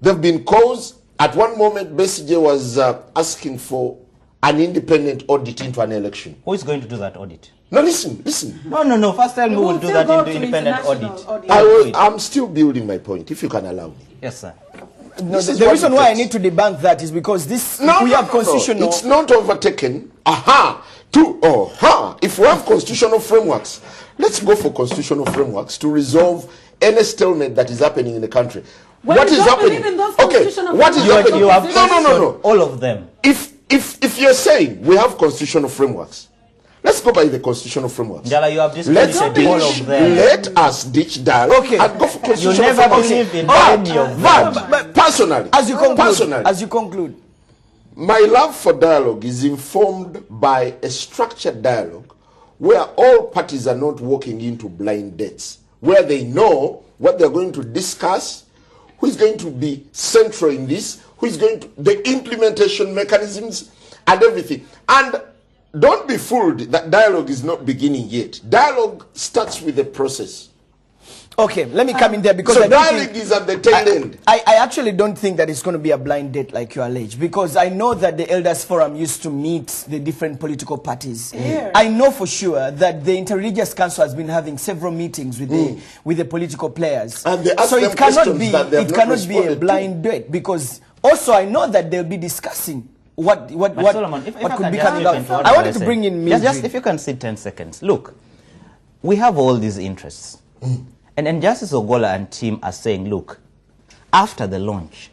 There have been calls. At one moment, Besigye was asking for an independent audit into an election. Who is going to do that audit? No, listen. No. First time we will do that into independent audit. I'm still building my point, if you can allow me. Yes, sir. No, the reason why I need to debunk that is because this, we have constitutional. It's not overtaken. If we have constitutional frameworks, let's go for constitutional frameworks to resolve any stalemate that is happening in the country. Well, what is happening? What is happening? You have No. all of them. If you're saying we have constitutional frameworks, let's go by the constitutional frameworks. Njala, you have Let's discredited all of them. let us ditch dialogue and go for You constitutional never frameworks. believe in any of them. But personally, As you conclude, my love for dialogue is informed by a structured dialogue where all parties are not walking into blind dates, where they know what they're going to discuss, who is going to be central in this, who is going to, the implementation mechanisms and everything. And don't be fooled that dialogue is not beginning yet. Dialogue starts with a process. Okay, let me come in there because So I don't dialogue think, is at the tail end. I actually don't think that it's going to be a blind date like you allege, because I know that the Elders Forum used to meet the different political parties. Yeah. I know for sure that the Interreligious Council has been having several meetings with the political players. And they ask so them it cannot questions be that they have it not cannot be a responded to. blind date, because also I know that they'll be discussing what Solomon, if what I could can be just coming chip out. into what I you wanted were to saying. bring in Mildred. Just if you can sit 10 seconds. Look, we have all these interests. And Justice Ogola and team are saying, look, after the launch,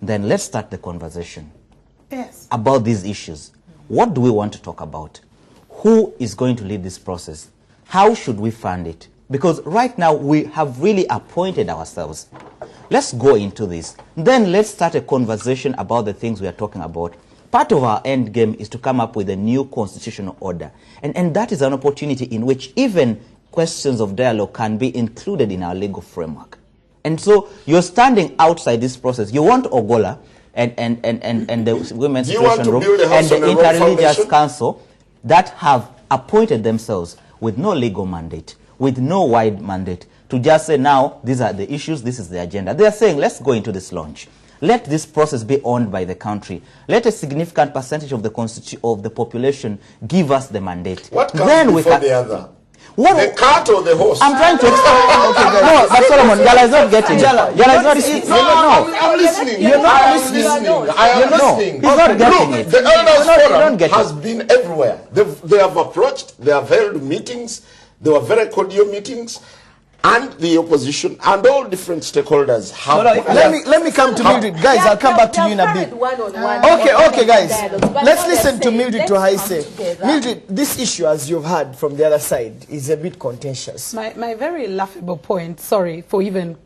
then let's start the conversation about these issues. What do we want to talk about? Who is going to lead this process? How should we fund it? Because right now we have really appointed ourselves. Let's go into this. Then let's start a conversation about the things we are talking about. Part of our end game is to come up with a new constitutional order. And that is an opportunity in which even questions of dialogue can be included in our legal framework. And so you're standing outside this process. You want Ogola and the Women's Do you want Situation to Room build a and house the on a rock Interreligious foundation? Council that have appointed themselves with no legal mandate, with no wide mandate, to just say now these are the issues, this is the agenda. They are saying let's go into this launch. Let this process be owned by the country. Let a significant percentage of the population give us the mandate. What comes before the other? The cart or the horse? I'm trying to explain. No, but Solomon, Gala is not getting it. Gala is not. I'm listening. You're not I am listening. listening. I am No, listening. he's not getting Look, it. the Elders You don't Forum get has it. been everywhere. They have approached, they have held meetings, they were very cordial meetings, and the opposition and all different stakeholders have. Let me come to Mildred. Guys, I'll come back to you in a bit. Okay, guys. Let's listen to Mildred to how he say. Mildred, this issue, as you've heard from the other side, is a bit contentious. My very laughable point, sorry for even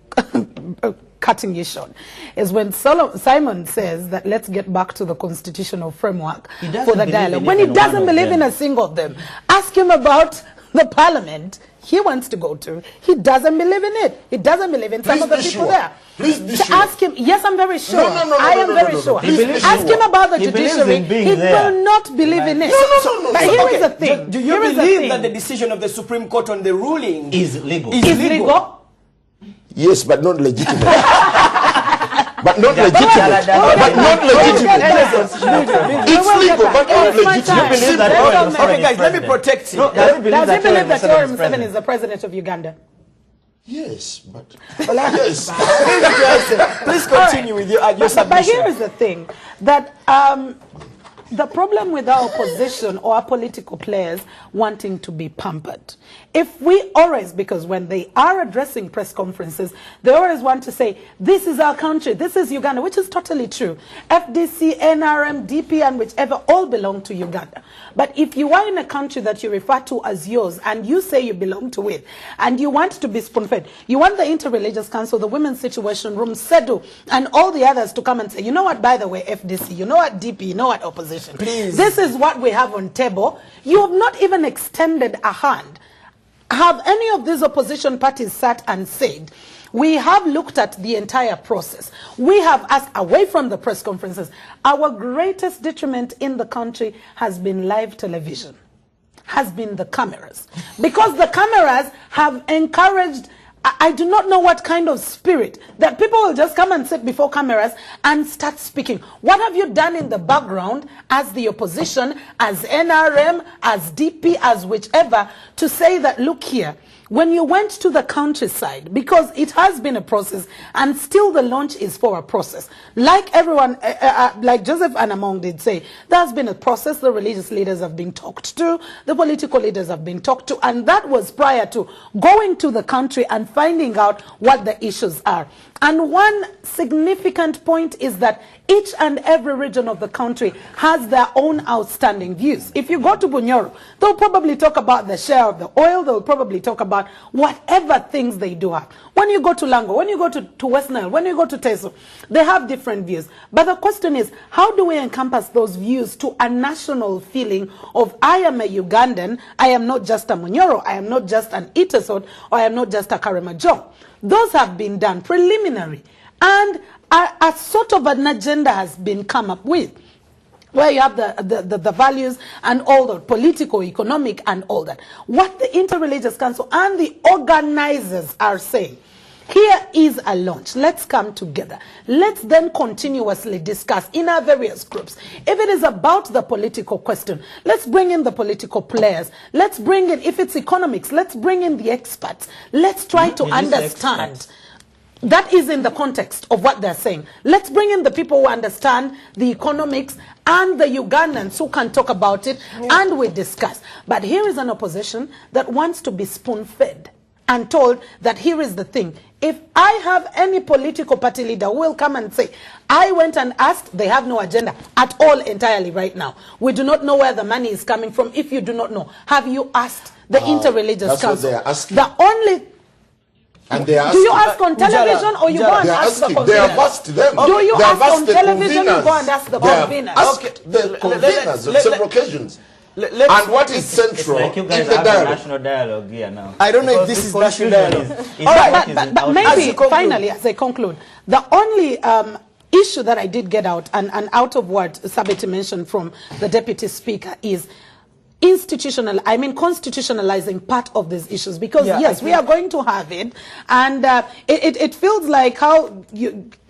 cutting you short, is when Simon says that let's get back to the constitutional framework for the dialogue. When he doesn't believe in a single of them, ask him about the parliament he wants to go to. He doesn't believe in it. He doesn't believe in some of the people there. Please be to sure. Ask him, yes, I'm very sure. No, I am very sure. Ask him about the judiciary. He will not believe in it. No. But here is the thing. Do you believe that the decision of the Supreme Court on the ruling Is legal. is legal? Yes, but not legitimate. But not legitimate. But not legitimate. It's legal, but not legitimate. Okay, guys, let me protect you. Does he believe that Yoweri Museveni is the president of Uganda? Yes, but yes. Please continue with your submission. But here is the thing, that the problem with our opposition or our political players wanting to be pampered. If we always, because when they are addressing press conferences, they always want to say, this is our country, this is Uganda, which is totally true. FDC, NRM, DP, and whichever all belong to Uganda. But if you are in a country that you refer to as yours, and you say you belong to it, and you want to be spoon-fed, you want the Interreligious Council, the Women's Situation Room, SEDU, and all the others to come and say, you know what, by the way, FDC, you know what, DP, you know what, opposition. Please. This is what we have on table. You have not even extended a hand. Have any of these opposition parties sat and said, we have looked at the entire process. We have asked, away from the press conferences, our greatest detriment in the country has been live television, has been the cameras. Because the cameras have encouraged, I do not know what kind of spirit, that people will just come and sit before cameras and start speaking. What have you done in the background as the opposition, as NRM, as DP, as whichever, to say that, look here, when you went to the countryside, because it has been a process, and still the launch is for a process. Like everyone, like Joseph Anamong did say, there's been a process, the religious leaders have been talked to, the political leaders have been talked to, and that was prior to going to the country and finding out what the issues are. And one significant point is that each and every region of the country has their own outstanding views. If you go to Bunyoro, they'll probably talk about the share of the oil, they'll probably talk about whatever things they do have. When you go to Lango, when you go to West Nile, when you go to Teso, they have different views. But the question is, how do we encompass those views to a national feeling of, I am a Ugandan, I am not just a Munyoro, I am not just an Itesot, or I am not just a Karemajo. Those have been done preliminary, and a sort of an agenda has been come up with. where you have the values and all the political, economic, and all that. What the Interreligious Council and the organizers are saying, here is a launch. Let's come together. Let's then continuously discuss in our various groups. If it is about the political question, let's bring in the political players. Let's bring in, if it's economics, let's bring in the experts. Let's try to understand. That is in the context of what they're saying. Let's bring in the people who understand the economics and the Ugandans who can talk about it, and we discuss. But here is an opposition that wants to be spoon-fed and told that here is the thing. If I have any political party leader who will come and say, I went and asked, they have no agenda at all entirely right now. We do not know where the money is coming from. If you do not know, have you asked the Interreligious Council? What they are asking. The only... And they are do you ask on television or you go and ask the conveners? They have asked them. Do you they ask on television or you go and ask the conveners? Asked the conveners on several occasions. And what is central like you guys in the have dialogue? a national dialogue here now. I don't know if this is national dialogue. All right, but maybe finally, as I conclude, the only issue that I did get out, and out of what Sabiti mentioned from the Deputy Speaker, is constitutionalizing part of these issues, because yes, we are going to have it, and it feels like how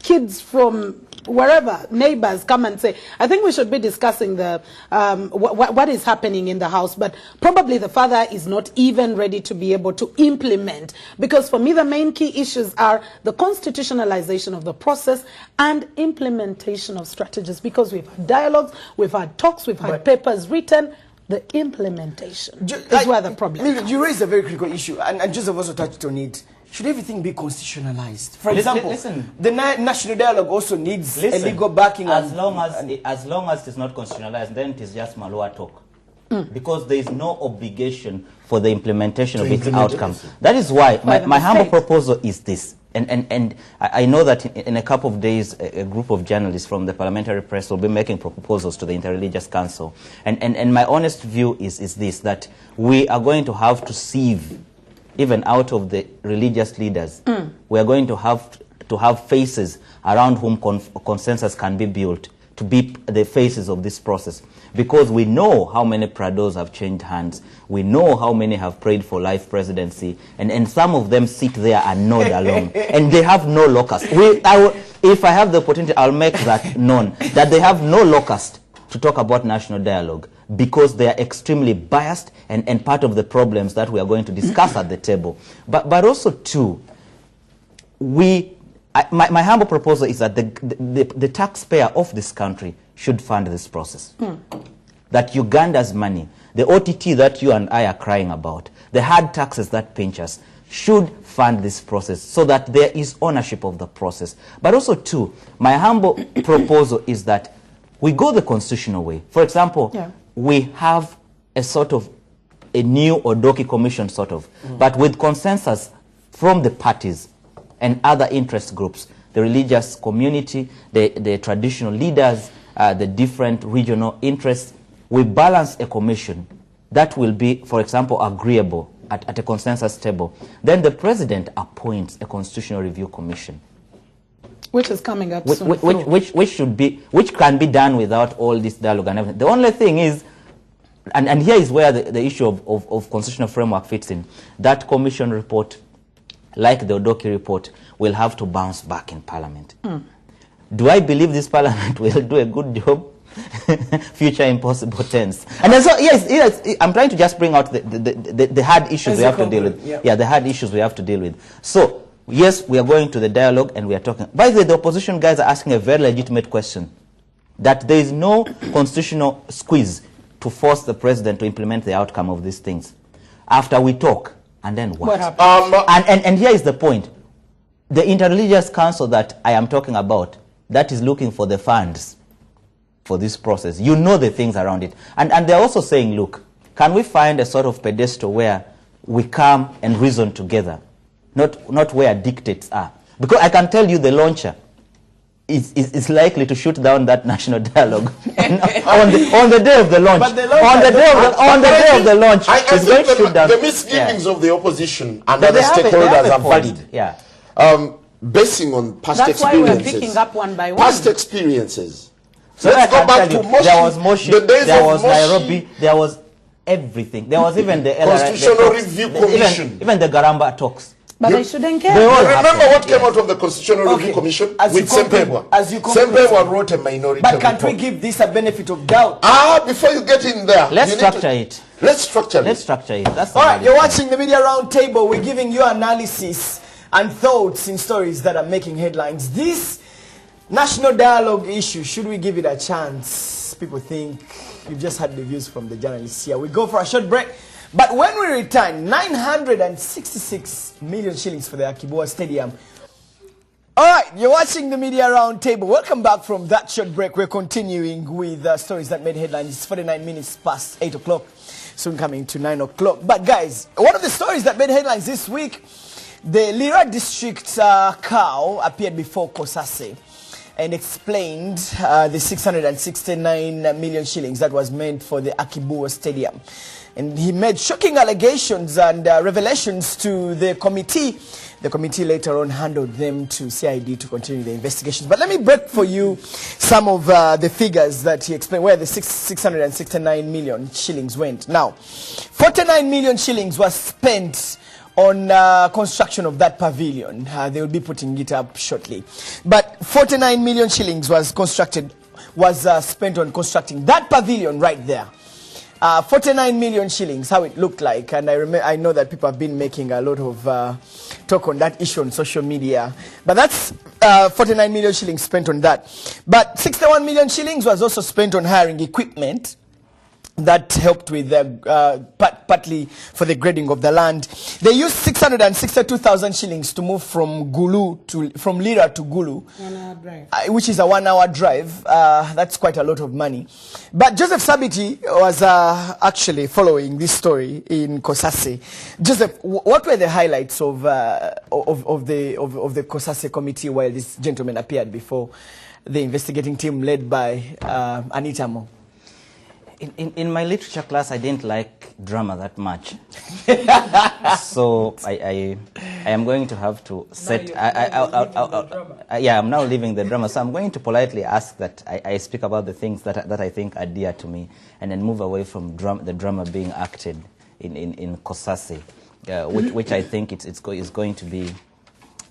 kids from wherever, neighbors, come and say, I think we should be discussing the what is happening in the house, but probably the father is not even ready to be able to implement, because for me the main key issues are the constitutionalization of the process and implementation of strategies, because we've had dialogues, we've had talks, we've had papers written. The implementation is where the problem is. You raised a very critical issue, and Joseph also touched on it. Should everything be constitutionalized? For example, the national dialogue also needs a legal backing. As long as it is not constitutionalized, then it is just Malua talk. Because there is no obligation for the implementation of its outcome. That is why my humble proposal is this. And I know that in a couple of days, a group of journalists from the parliamentary press will be making proposals to the Interreligious Council. And my honest view is this, that we are going to have to sieve, even out of the religious leaders, we are going to have faces around whom consensus can be built, to be the faces of this process. Because we know how many Prados have changed hands. We know how many have prayed for life presidency. And some of them sit there and nod along. And they have no locus. If I have the opportunity, I'll make that known, that they have no locus to talk about national dialogue, because they are extremely biased and part of the problems that we are going to discuss at the table. But also, too, my humble proposal is that the taxpayer of this country should fund this process. That Uganda's money, the OTT that you and I are crying about, the hard taxes that pinch us, should fund this process, so that there is ownership of the process. But also, too, my humble proposal is that we go the constitutional way. For example, we have a sort of a new Odoki commission, but with consensus from the parties and other interest groups, the religious community, the traditional leaders, the different regional interests. We balance a commission that will be, for example, agreeable at a consensus table. Then the president appoints a constitutional review commission, which is coming up soon. Which can be done without all this dialogue and everything. The only thing is, and here is where the issue of constitutional framework fits in. That commission report, like the Odoki report, will have to bounce back in Parliament. Do I believe this Parliament will do a good job? Future impossible tense. And then so, yes, I'm trying to just bring out the hard issues we have to deal with. Yeah, the hard issues we have to deal with. So, yes, we are going to the dialogue and we are talking. By the way, the opposition guys are asking a very legitimate question, that there is no constitutional squeeze to force the president to implement the outcome of these things. After we talk, and then what? And here is the point. The Interreligious Council that I am talking about, that is looking for the funds for this process. You know the things around it. And they're also saying, look, can we find a sort of pedestal where we come and reason together, not where dictates are? Because I can tell you the launcher is likely to shoot down that national dialogue on the day of the launch. On the day of the launch, it's going to shoot down. The misgivings of the opposition and other stakeholders are valid. Yeah. Basing on past experiences. That's why we're picking up one by one. Past experiences. So Let's I go can back tell to you, Moshi. there was Moshi, The days there of was Moshi. Nairobi, there was everything. There was even the Constitutional Review Commission. Even the Garamba talks. But I shouldn't They care. all Remember happened, what came yes. out of the Constitutional Okay. Review Commission As with you conclude- Sempebwa? as you conclude- Sempebwa wrote a minority But can't we report. give this a benefit of doubt? Before you get in there, Let's you need to- structure it. Let's structure Let's it. structure it. That's the All right, valid you're thing. watching the Media Roundtable. We're giving you analysis and thoughts in stories that are making headlines. This national dialogue issue, should we give it a chance? People think you've just had the views from the journalists here. We go for a short break. But when we return, 966 million shillings for the Agagobeza Stadium. All right, you're watching the Media Roundtable. Welcome back from that short break. We're continuing with stories that made headlines. It's 49 minutes past 8 o'clock, soon coming to 9 o'clock. But guys, one of the stories that made headlines this week, the Lira district cow appeared before Kosase and explained the 669 million shillings that was meant for the Agagobeza Stadium. And he made shocking allegations and revelations to the committee. The committee later on handed them to CID to continue the investigations. But let me break for you some of the figures that he explained, where the 669 million shillings went. Now, 49 million shillings was spent on construction of that pavilion. They will be putting it up shortly. But 49 million shillings was spent on constructing that pavilion right there. 49 million shillings, how it looked like. And I know that people have been making a lot of talk on that issue on social media. But that's 49 million shillings spent on that. But 61 million shillings was also spent on hiring equipment that helped with partly for the grading of the land. They used 662,000 shillings to move from Lira to Gulu, 1 hour drive. which is a 1 hour drive. That's quite a lot of money. But Joseph Sabiti was actually following this story in Kosase. Joseph, what were the highlights of the Kosase committee while this gentleman appeared before the investigating team led by Anita Mo? In my literature class, I didn't like drama that much. So I am going to have to set... yeah, I'm now leaving the drama. So I'm going to politely ask that I speak about the things that I think are dear to me, and then move away from the drama being acted in Kosase, which I think is going to be...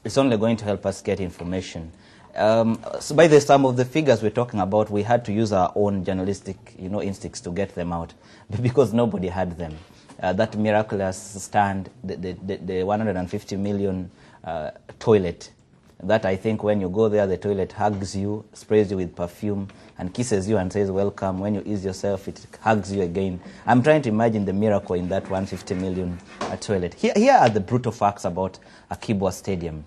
It's only going to help us get information. So by the some of the figures we're talking about, we had to use our own journalistic, instincts to get them out, because nobody had them. That miraculous stand, the 150 million toilet, that I think when you go there, the toilet hugs you, sprays you with perfume, and kisses you and says, welcome. When you ease yourself, it hugs you again. I'm trying to imagine the miracle in that 150 million toilet. Here are the brutal facts about Agagobeza Stadium.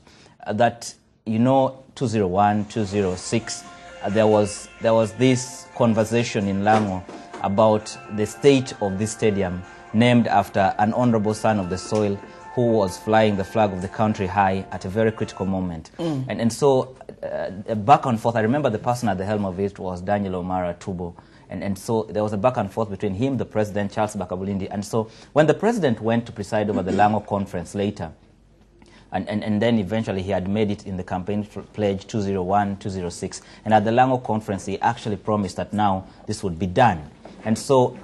That 2001, 2006, there was this conversation in Lango about the state of this stadium, named after an honorable son of the soil who was flying the flag of the country high at a very critical moment. And so back and forth, I remember the person at the helm of it was Daniel Omara Tubo. And so there was a back and forth between him, the president, Charles Bakabulindi. And so when the president went to preside over the Lango conference later, and then eventually he had made it in the campaign pledge 201, 206. And at the Lango conference, he actually promised that now this would be done. And so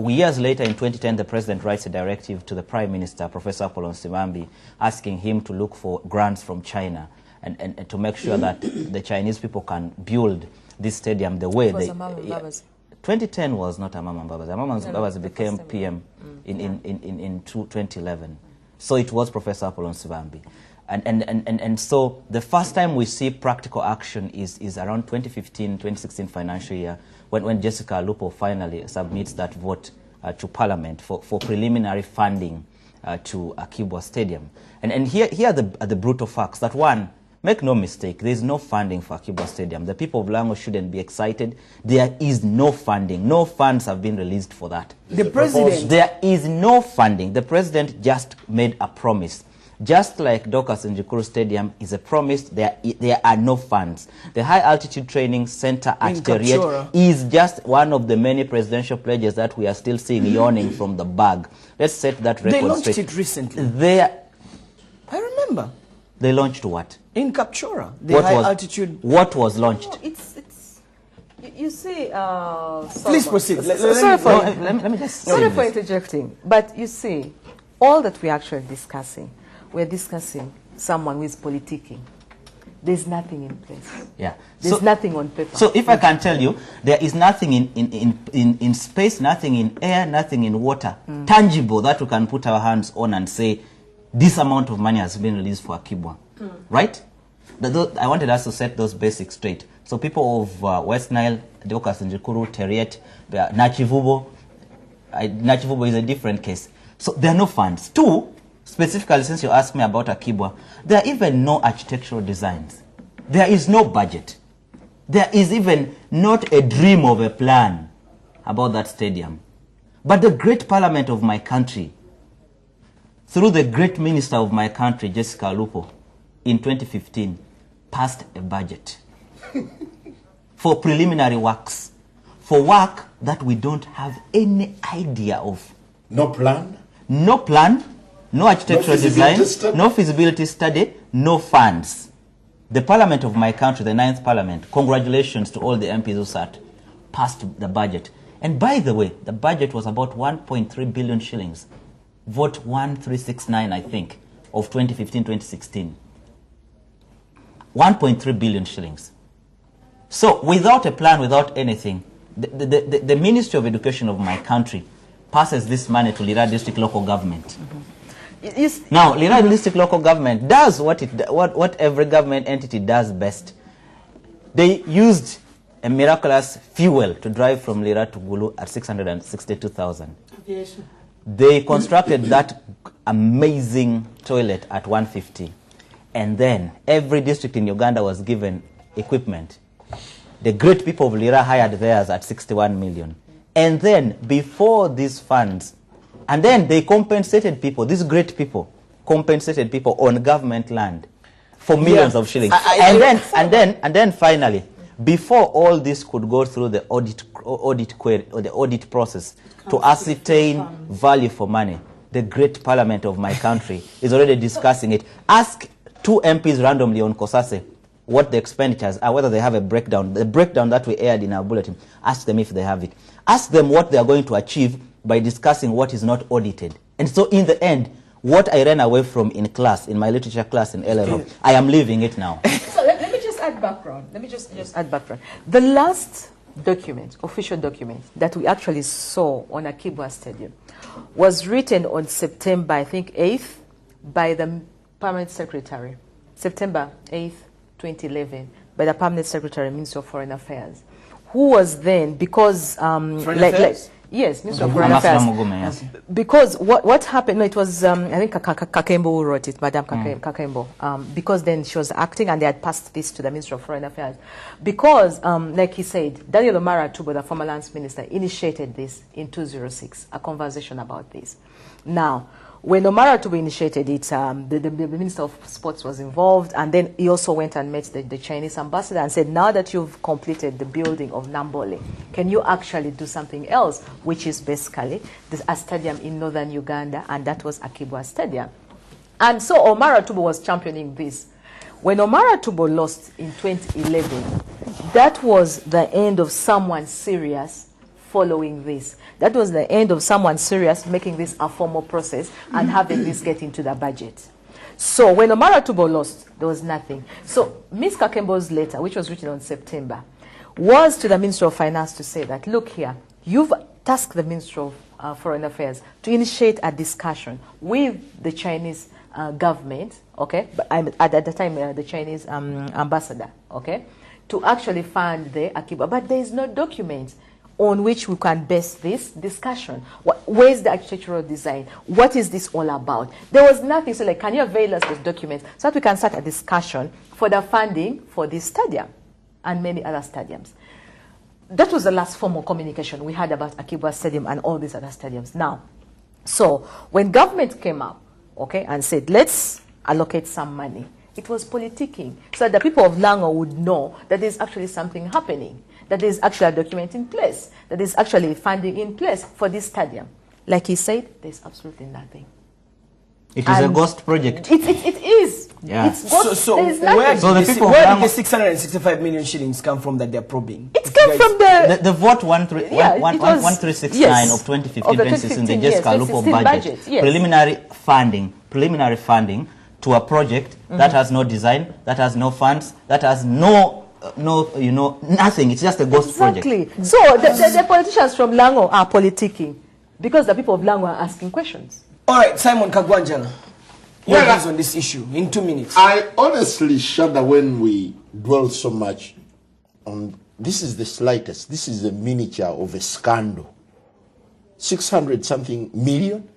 years later, in 2010, the president writes a directive to the Prime Minister, Professor Apollon Simambi, asking him to look for grants from China and to make sure that the Chinese people can build this stadium the way they... 2010 was not Amama Mbabazi. Amama Mbabazi became PM in 2011. So it was Professor Apollon Simambi. And so the first time we see practical action is around 2015, 2016 financial year, when Jessica Alupo finally submits that vote to Parliament for preliminary funding to Agagobeza Stadium. And here are the brutal facts. That one, make no mistake, there is no funding for Agagobeza Stadium. The people of Lango shouldn't be excited. There is no funding. No funds have been released for that. The president... There is no funding. The president just made a promise. Just like Docas Njikuru Stadium is a promise, there are no funds. The High Altitude Training Center at Teriet is just one of the many presidential pledges that we are still seeing yawning from the bag. Let's set that record straight. They launched it recently. I remember. They launched what? In Kapchora, the high altitude. What was launched? No, You see, Please proceed. Let me just sorry for interjecting, but you see, all that we're actually discussing, we're discussing someone who is politicking. There's nothing in place. Yeah. There's nothing on paper. So if I can tell you, there is nothing in space, nothing in air, nothing in water, tangible that we can put our hands on and say, this amount of money has been released for Akibwa. Right? I wanted us to set those basics straight. So people of West Nile, Deokas and Jikuru, Teriet, Nachivubo, Nachivubo is a different case. So there are no funds. Two, specifically since you asked me about Akibwa, there are even no architectural designs. There is no budget. There is even not a dream of a plan about that stadium. But the great parliament of my country, through the great minister of my country, Jessica Lupo, in 2015, passed a budget for preliminary works, for work that we don't have any idea of. No plan? No plan, no architectural design, no feasibility study, no funds. The parliament of my country, the 9th parliament, congratulations to all the MPs who sat, passed the budget. And by the way, the budget was about 1.3 billion shillings. Vote 1369, I think, of 2015-2016. 1.3 billion shillings. So without a plan, without anything, the Ministry of Education of my country passes this money to Lira District Local Government. Now, Lira District Local Government does what every government entity does best. They used a miraculous fuel to drive from Lira to Gulu at 662,000. They constructed that amazing toilet at 150. And then every district in Uganda was given equipment. The great people of Lira hired theirs at 61 million. And then before these funds, and then they compensated people, these great people compensated people on government land for millions of shillings. And then finally, before all this could go through the audit process to ascertain value for money, the great parliament of my country is already discussing it. Ask 2 MPs randomly on Kosase what the expenditures are, whether they have a breakdown. The breakdown that we aired in our bulletin, ask them if they have it. Ask them what they are going to achieve by discussing what is not audited. And so in the end, what I ran away from in class, in my literature class in LLO, I am leaving it now. So let me just add background. Let me just add background. The last document, official document, that we actually saw on Akibwa Stadium was written on September, I think, 8th by the Permanent Secretary, September 8th, 2011, by the Permanent Secretary, Minister of Foreign Affairs, who was then, because, yes, Minister of Foreign Affairs, yes. Because what happened, no, it was, I think Kakembo who wrote it, Madame Kakembo, because then she was acting and they had passed this to the Minister of Foreign Affairs. Because, like he said, Daniel Omara Tubo, the former lands minister, initiated this in 2006, a conversation about this. Now, when Omara Tubo initiated it, the Minister of Sports was involved, and then he also went and met the Chinese ambassador and said, now that you've completed the building of Nambole, can you actually do something else, which is basically a stadium in northern Uganda, and that was Akibwa Stadium. And so Omara Tubo was championing this. When Omara Tubo lost in 2011, that was the end of someone serious following this. That was the end of someone serious making this a formal process and having this get into the budget. So when Omara Tubo lost, there was nothing. So Ms. Kakembo's letter, which was written on September, was to the Minister of Finance to say that, look here, you've tasked the Minister of Foreign Affairs to initiate a discussion with the Chinese government, okay, but at the time the Chinese ambassador, okay, to actually fund the Akibwa. But there is no document on which we can base this discussion. Where's the architectural design? What is this all about? There was nothing. So, like, can you avail us those documents so that we can start a discussion for the funding for this stadium and many other stadiums? That was the last formal communication we had about Akibwa Stadium and all these other stadiums. Now, so when government came up, okay, and said, let's allocate some money, it was politicking, so that the people of Lango would know that there's actually something happening, that there's actually a document in place, that there's actually funding in place for this stadium. Like he said, there's absolutely nothing. It is a ghost project. It is. Yeah. It's got, So there is where, nothing. did, the the, people where of did the 665 million shillings come from that they're probing? It came from The vote 1369 yes. of 2015, Of the 2016, the 2015, Jessica yes, Lupo 2016 budget, budget, yes. preliminary funding to a project that has no design, that has no funds, that has nothing. It's just a ghost project. Exactly. So the politicians from Lango are politicking because the people of Lango are asking questions. All right, Simon Kagwanjala, your Well, views on this issue in 2 minutes. I honestly shudder when we dwell so much on this. Is the slightest. This is a miniature of a scandal. 600 something million.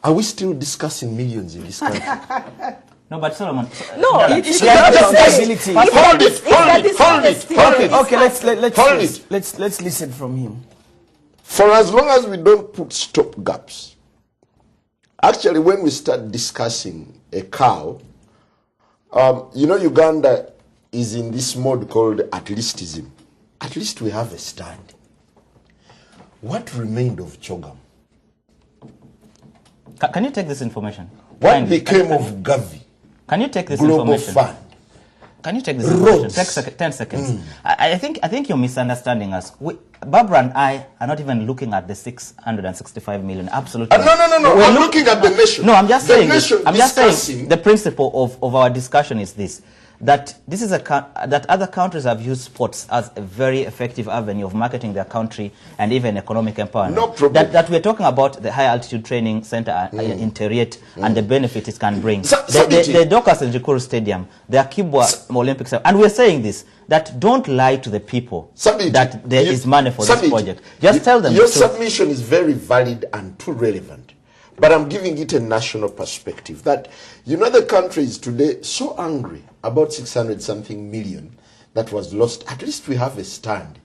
Are we still discussing millions in this country? No, but Solomon. No, it's Yeah, not accountability. Hold it. Okay, let's listen from him. For as long as we don't put stop gaps, actually, when we start discussing a cow, Uganda is in this mode called at leastism. At least we have a stand. What remained of Chogam? Can you take this information? What Kindly. became of Gavi? Can you take this Global information? Fund. Can you take this information? Roads. 10 seconds. I think you're misunderstanding us. Barbara and I are not even looking at the 665 million. Absolutely. No. I'm looking at the nation. No, I'm just the saying. Nation I'm just discussing. saying. The principle of our discussion is this: that this is that other countries have used sports as a very effective avenue of marketing their country and even economic empowerment. No problem. That we're talking about the high altitude training center in Teriet and the benefit it can bring. Sabiti. The Docas and Jikuru Stadium, the Akibwa Olympics, and we're saying this, that don't lie to the people Sabiti, that there is money for Sabiti, this project. Just tell them your the truth. submission is very valid and too relevant. But I'm giving it a national perspective that, the country is today so angry about 600 something million that was lost. At least we have a stand.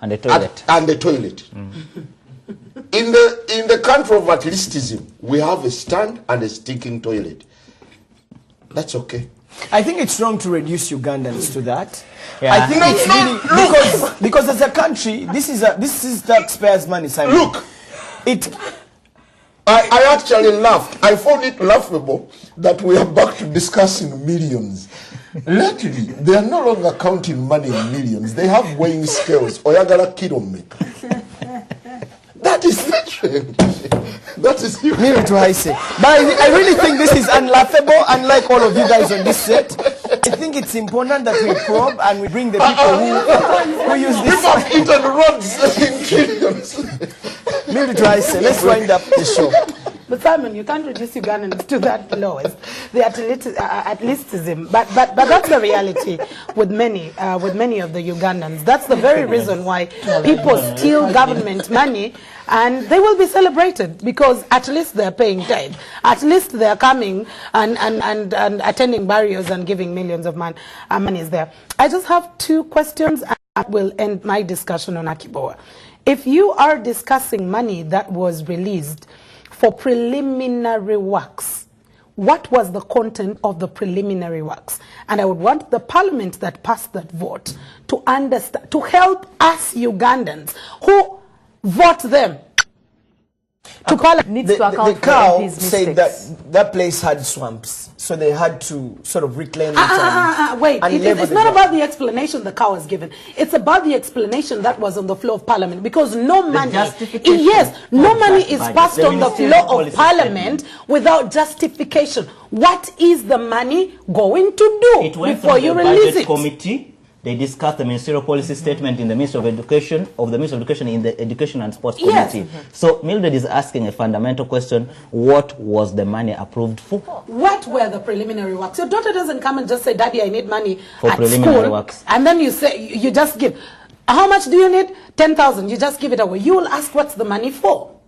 And the toilet. And the toilet. In the country of at leastism, we have a stand and a stinking toilet. That's okay. I think it's wrong to reduce Ugandans to that. Yeah. I think it's really because as a country, this is taxpayers' money, Simon. Look, I actually laughed. I found it laughable that we are back to discussing millions. Lately, they are no longer counting money in millions. They have weighing scales. Oyagala kilometer. That is the change. That is you. Nearly to I say. But I really think this is unlaughable, unlike all of you guys on this set. I think it's important that we probe and we bring the people who use this. People have eaten rods in trillions. Nearly to I say. Let's wind up the show. But Simon, you can't reduce Ugandans to that lowest, the atletism. But that's the reality with many of the Ugandans. That's the very reason why people steal government money, and they will be celebrated because at least they're paying tithe. At least they're coming and attending barrios and giving millions of money is there. I just have 2 questions, and I will end my discussion on Akiboa. If you are discussing money that was released for preliminary works, what was the content of the preliminary works? And I would want the parliament that passed that vote to understand, to help us Ugandans who vote them to parliament. Needs to account The cow for his said mistakes. that place had swamps, so they had to sort of reclaim it. Wait, and it's level not the ground. about the explanation the cow has given. It's about the explanation that was on the floor of parliament, because no money, justification no of money that is budget. passed The on the ministerial floor of policy parliament without justification. What is the money going to do It went before from you the release budget it? committee. They discussed the ministerial policy statement in the Ministry of Education, in the Education and Sports Yes. Committee. So Mildred is asking a fundamental question: what was the money approved for? What were the preliminary works? Your daughter doesn't come and just say, "Daddy, I need money For at preliminary school," works. and then you say, you just give. How much do you need? 10,000. You just give it away. You will ask, what's the money for?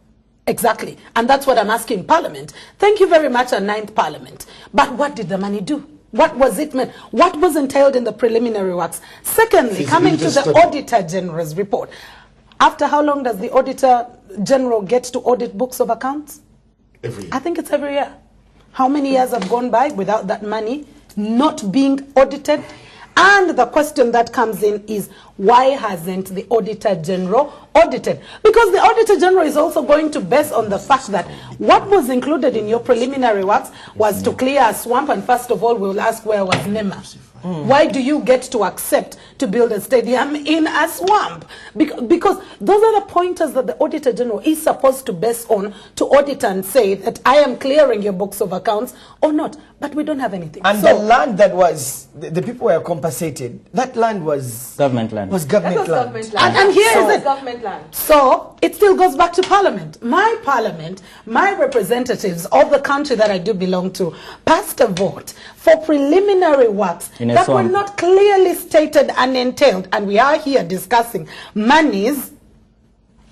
Exactly. And that's what I'm asking Parliament. Thank you very much, our 9th Parliament. But what did the money do? What was it meant? What was entailed in the preliminary works? Secondly, coming to the Auditor General's report. After how long does the Auditor General get to audit books of accounts? Every year. I think it's every year. How many years have gone by without that money not being audited? And the question that comes in is, why hasn't the Auditor General audited? Because the Auditor General is also going to base on the fact that what was included in your preliminary works was to clear a swamp, and first of all, we'll ask, where was NEMA? Why do you get to accept to build a stadium in a swamp? Because those are the pointers that the Auditor General is supposed to base on to audit and say that I am clearing your books of accounts or not. But we don't have anything. And the land that was, the people were compensated, that land was... Government land. Was government land. And here is it. Government land. So it still goes back to Parliament. My Parliament, my representatives of the country that I do belong to, passed a vote for preliminary works that were not clearly stated and entailed. And we are here discussing monies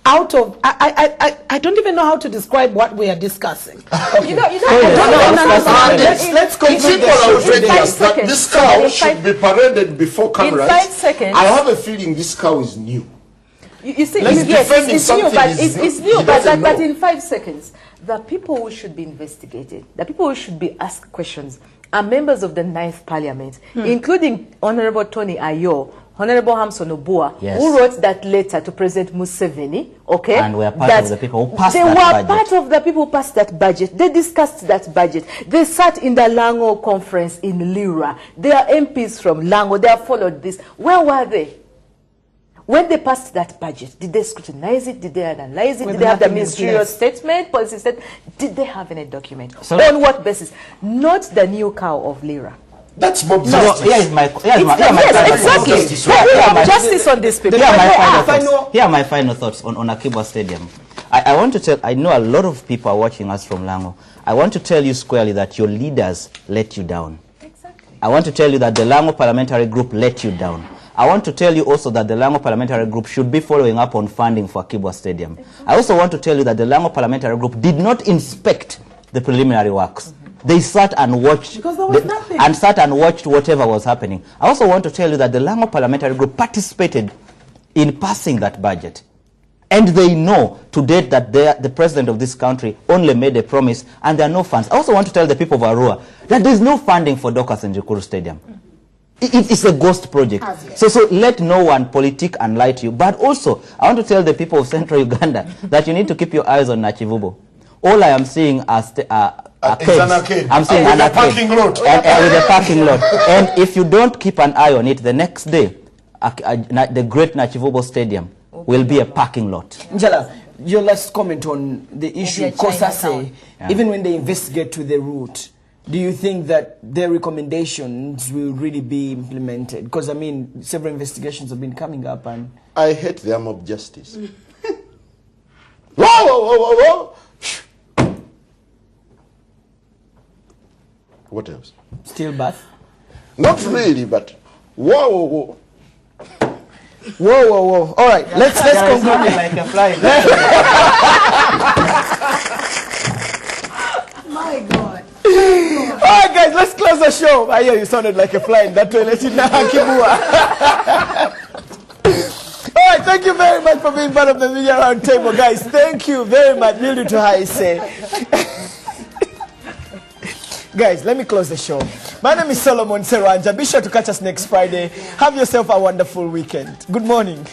out of, I don't even know how to describe what we are discussing. Okay. Let's complete the outrageous that this cow should be paraded before cameras. In 5 seconds. I have a feeling this cow is new. You see, Let's yes, defend it's new, something but is- it's new, he but doesn't know. in 5 seconds, the people who should be investigated, the people who should be asked questions, are members of the 9th Parliament, including Honorable Tony Ayo, Honorable Hamson Obua, Yes. who wrote that letter to President Museveni, okay? And were part of the people who passed they that were budget. part of the people who passed that budget. They discussed that budget. They sat in the Lango conference in Lira. They are MPs from Lango. They have followed this. Where were they? When they passed that budget, did they scrutinize it? Did they analyze it? With Did they have the nothing in ministerial place. statement, policy statement? Did they have any document? So- On what basis? Not the new cow of Lira. That's Bob So Justice. here is my Yes, exactly. Justice. We have my- justice on this people. Here are my final final- thoughts. Here are my final thoughts on Akibwa Stadium. I want to tell, I know a lot of people are watching us from Lango. I want to tell you squarely that your leaders let you down. Exactly. I want to tell you that the Lango Parliamentary Group let you down. I want to tell you also that the Lango Parliamentary Group should be following up on funding for Akibwa Stadium. I also want to tell you that the Lango Parliamentary Group did not inspect the preliminary works. They sat and watched Because there was nothing. and sat and watched whatever was happening. I also want to tell you that the Lango Parliamentary Group participated in passing that budget. And they know to date that the president of this country only made a promise and there are no funds. I also want to tell the people of Arua that there is no funding for Docas and Jukuru Stadium. It's a ghost project. So let no one politic and lie to you. But also, I want to tell the people of Central Uganda that you need to keep your eyes on Nachivubo. All I am seeing are It's an arcade. I'm seeing With an a arcade. parking lot. And with a parking lot. And if you don't keep an eye on it, the next day, the great Nachivubo Stadium will be a parking lot. Njala, your last comment on the issue, Maybe a Chinatown. Kosase, even when they investigate to the root, do you think that their recommendations will really be implemented? Because, I mean, several investigations have been coming up and... I hate the arm of justice. Whoa, whoa, whoa, whoa, whoa. What else? Still bath? Not really, but whoa, whoa, whoa. Whoa, whoa, whoa. All right, let's conclude. Like a fly. My God. All right, guys, let's close the show. I hear you sounded like a fly in that toilet in Kibua. All right, thank you very much for being part of the Media Roundtable, guys. Thank you very much. Mildu to high say. Guys, let me close the show. My name is Solomon Seranja. Be sure to catch us next Friday. Have yourself a wonderful weekend. Good morning.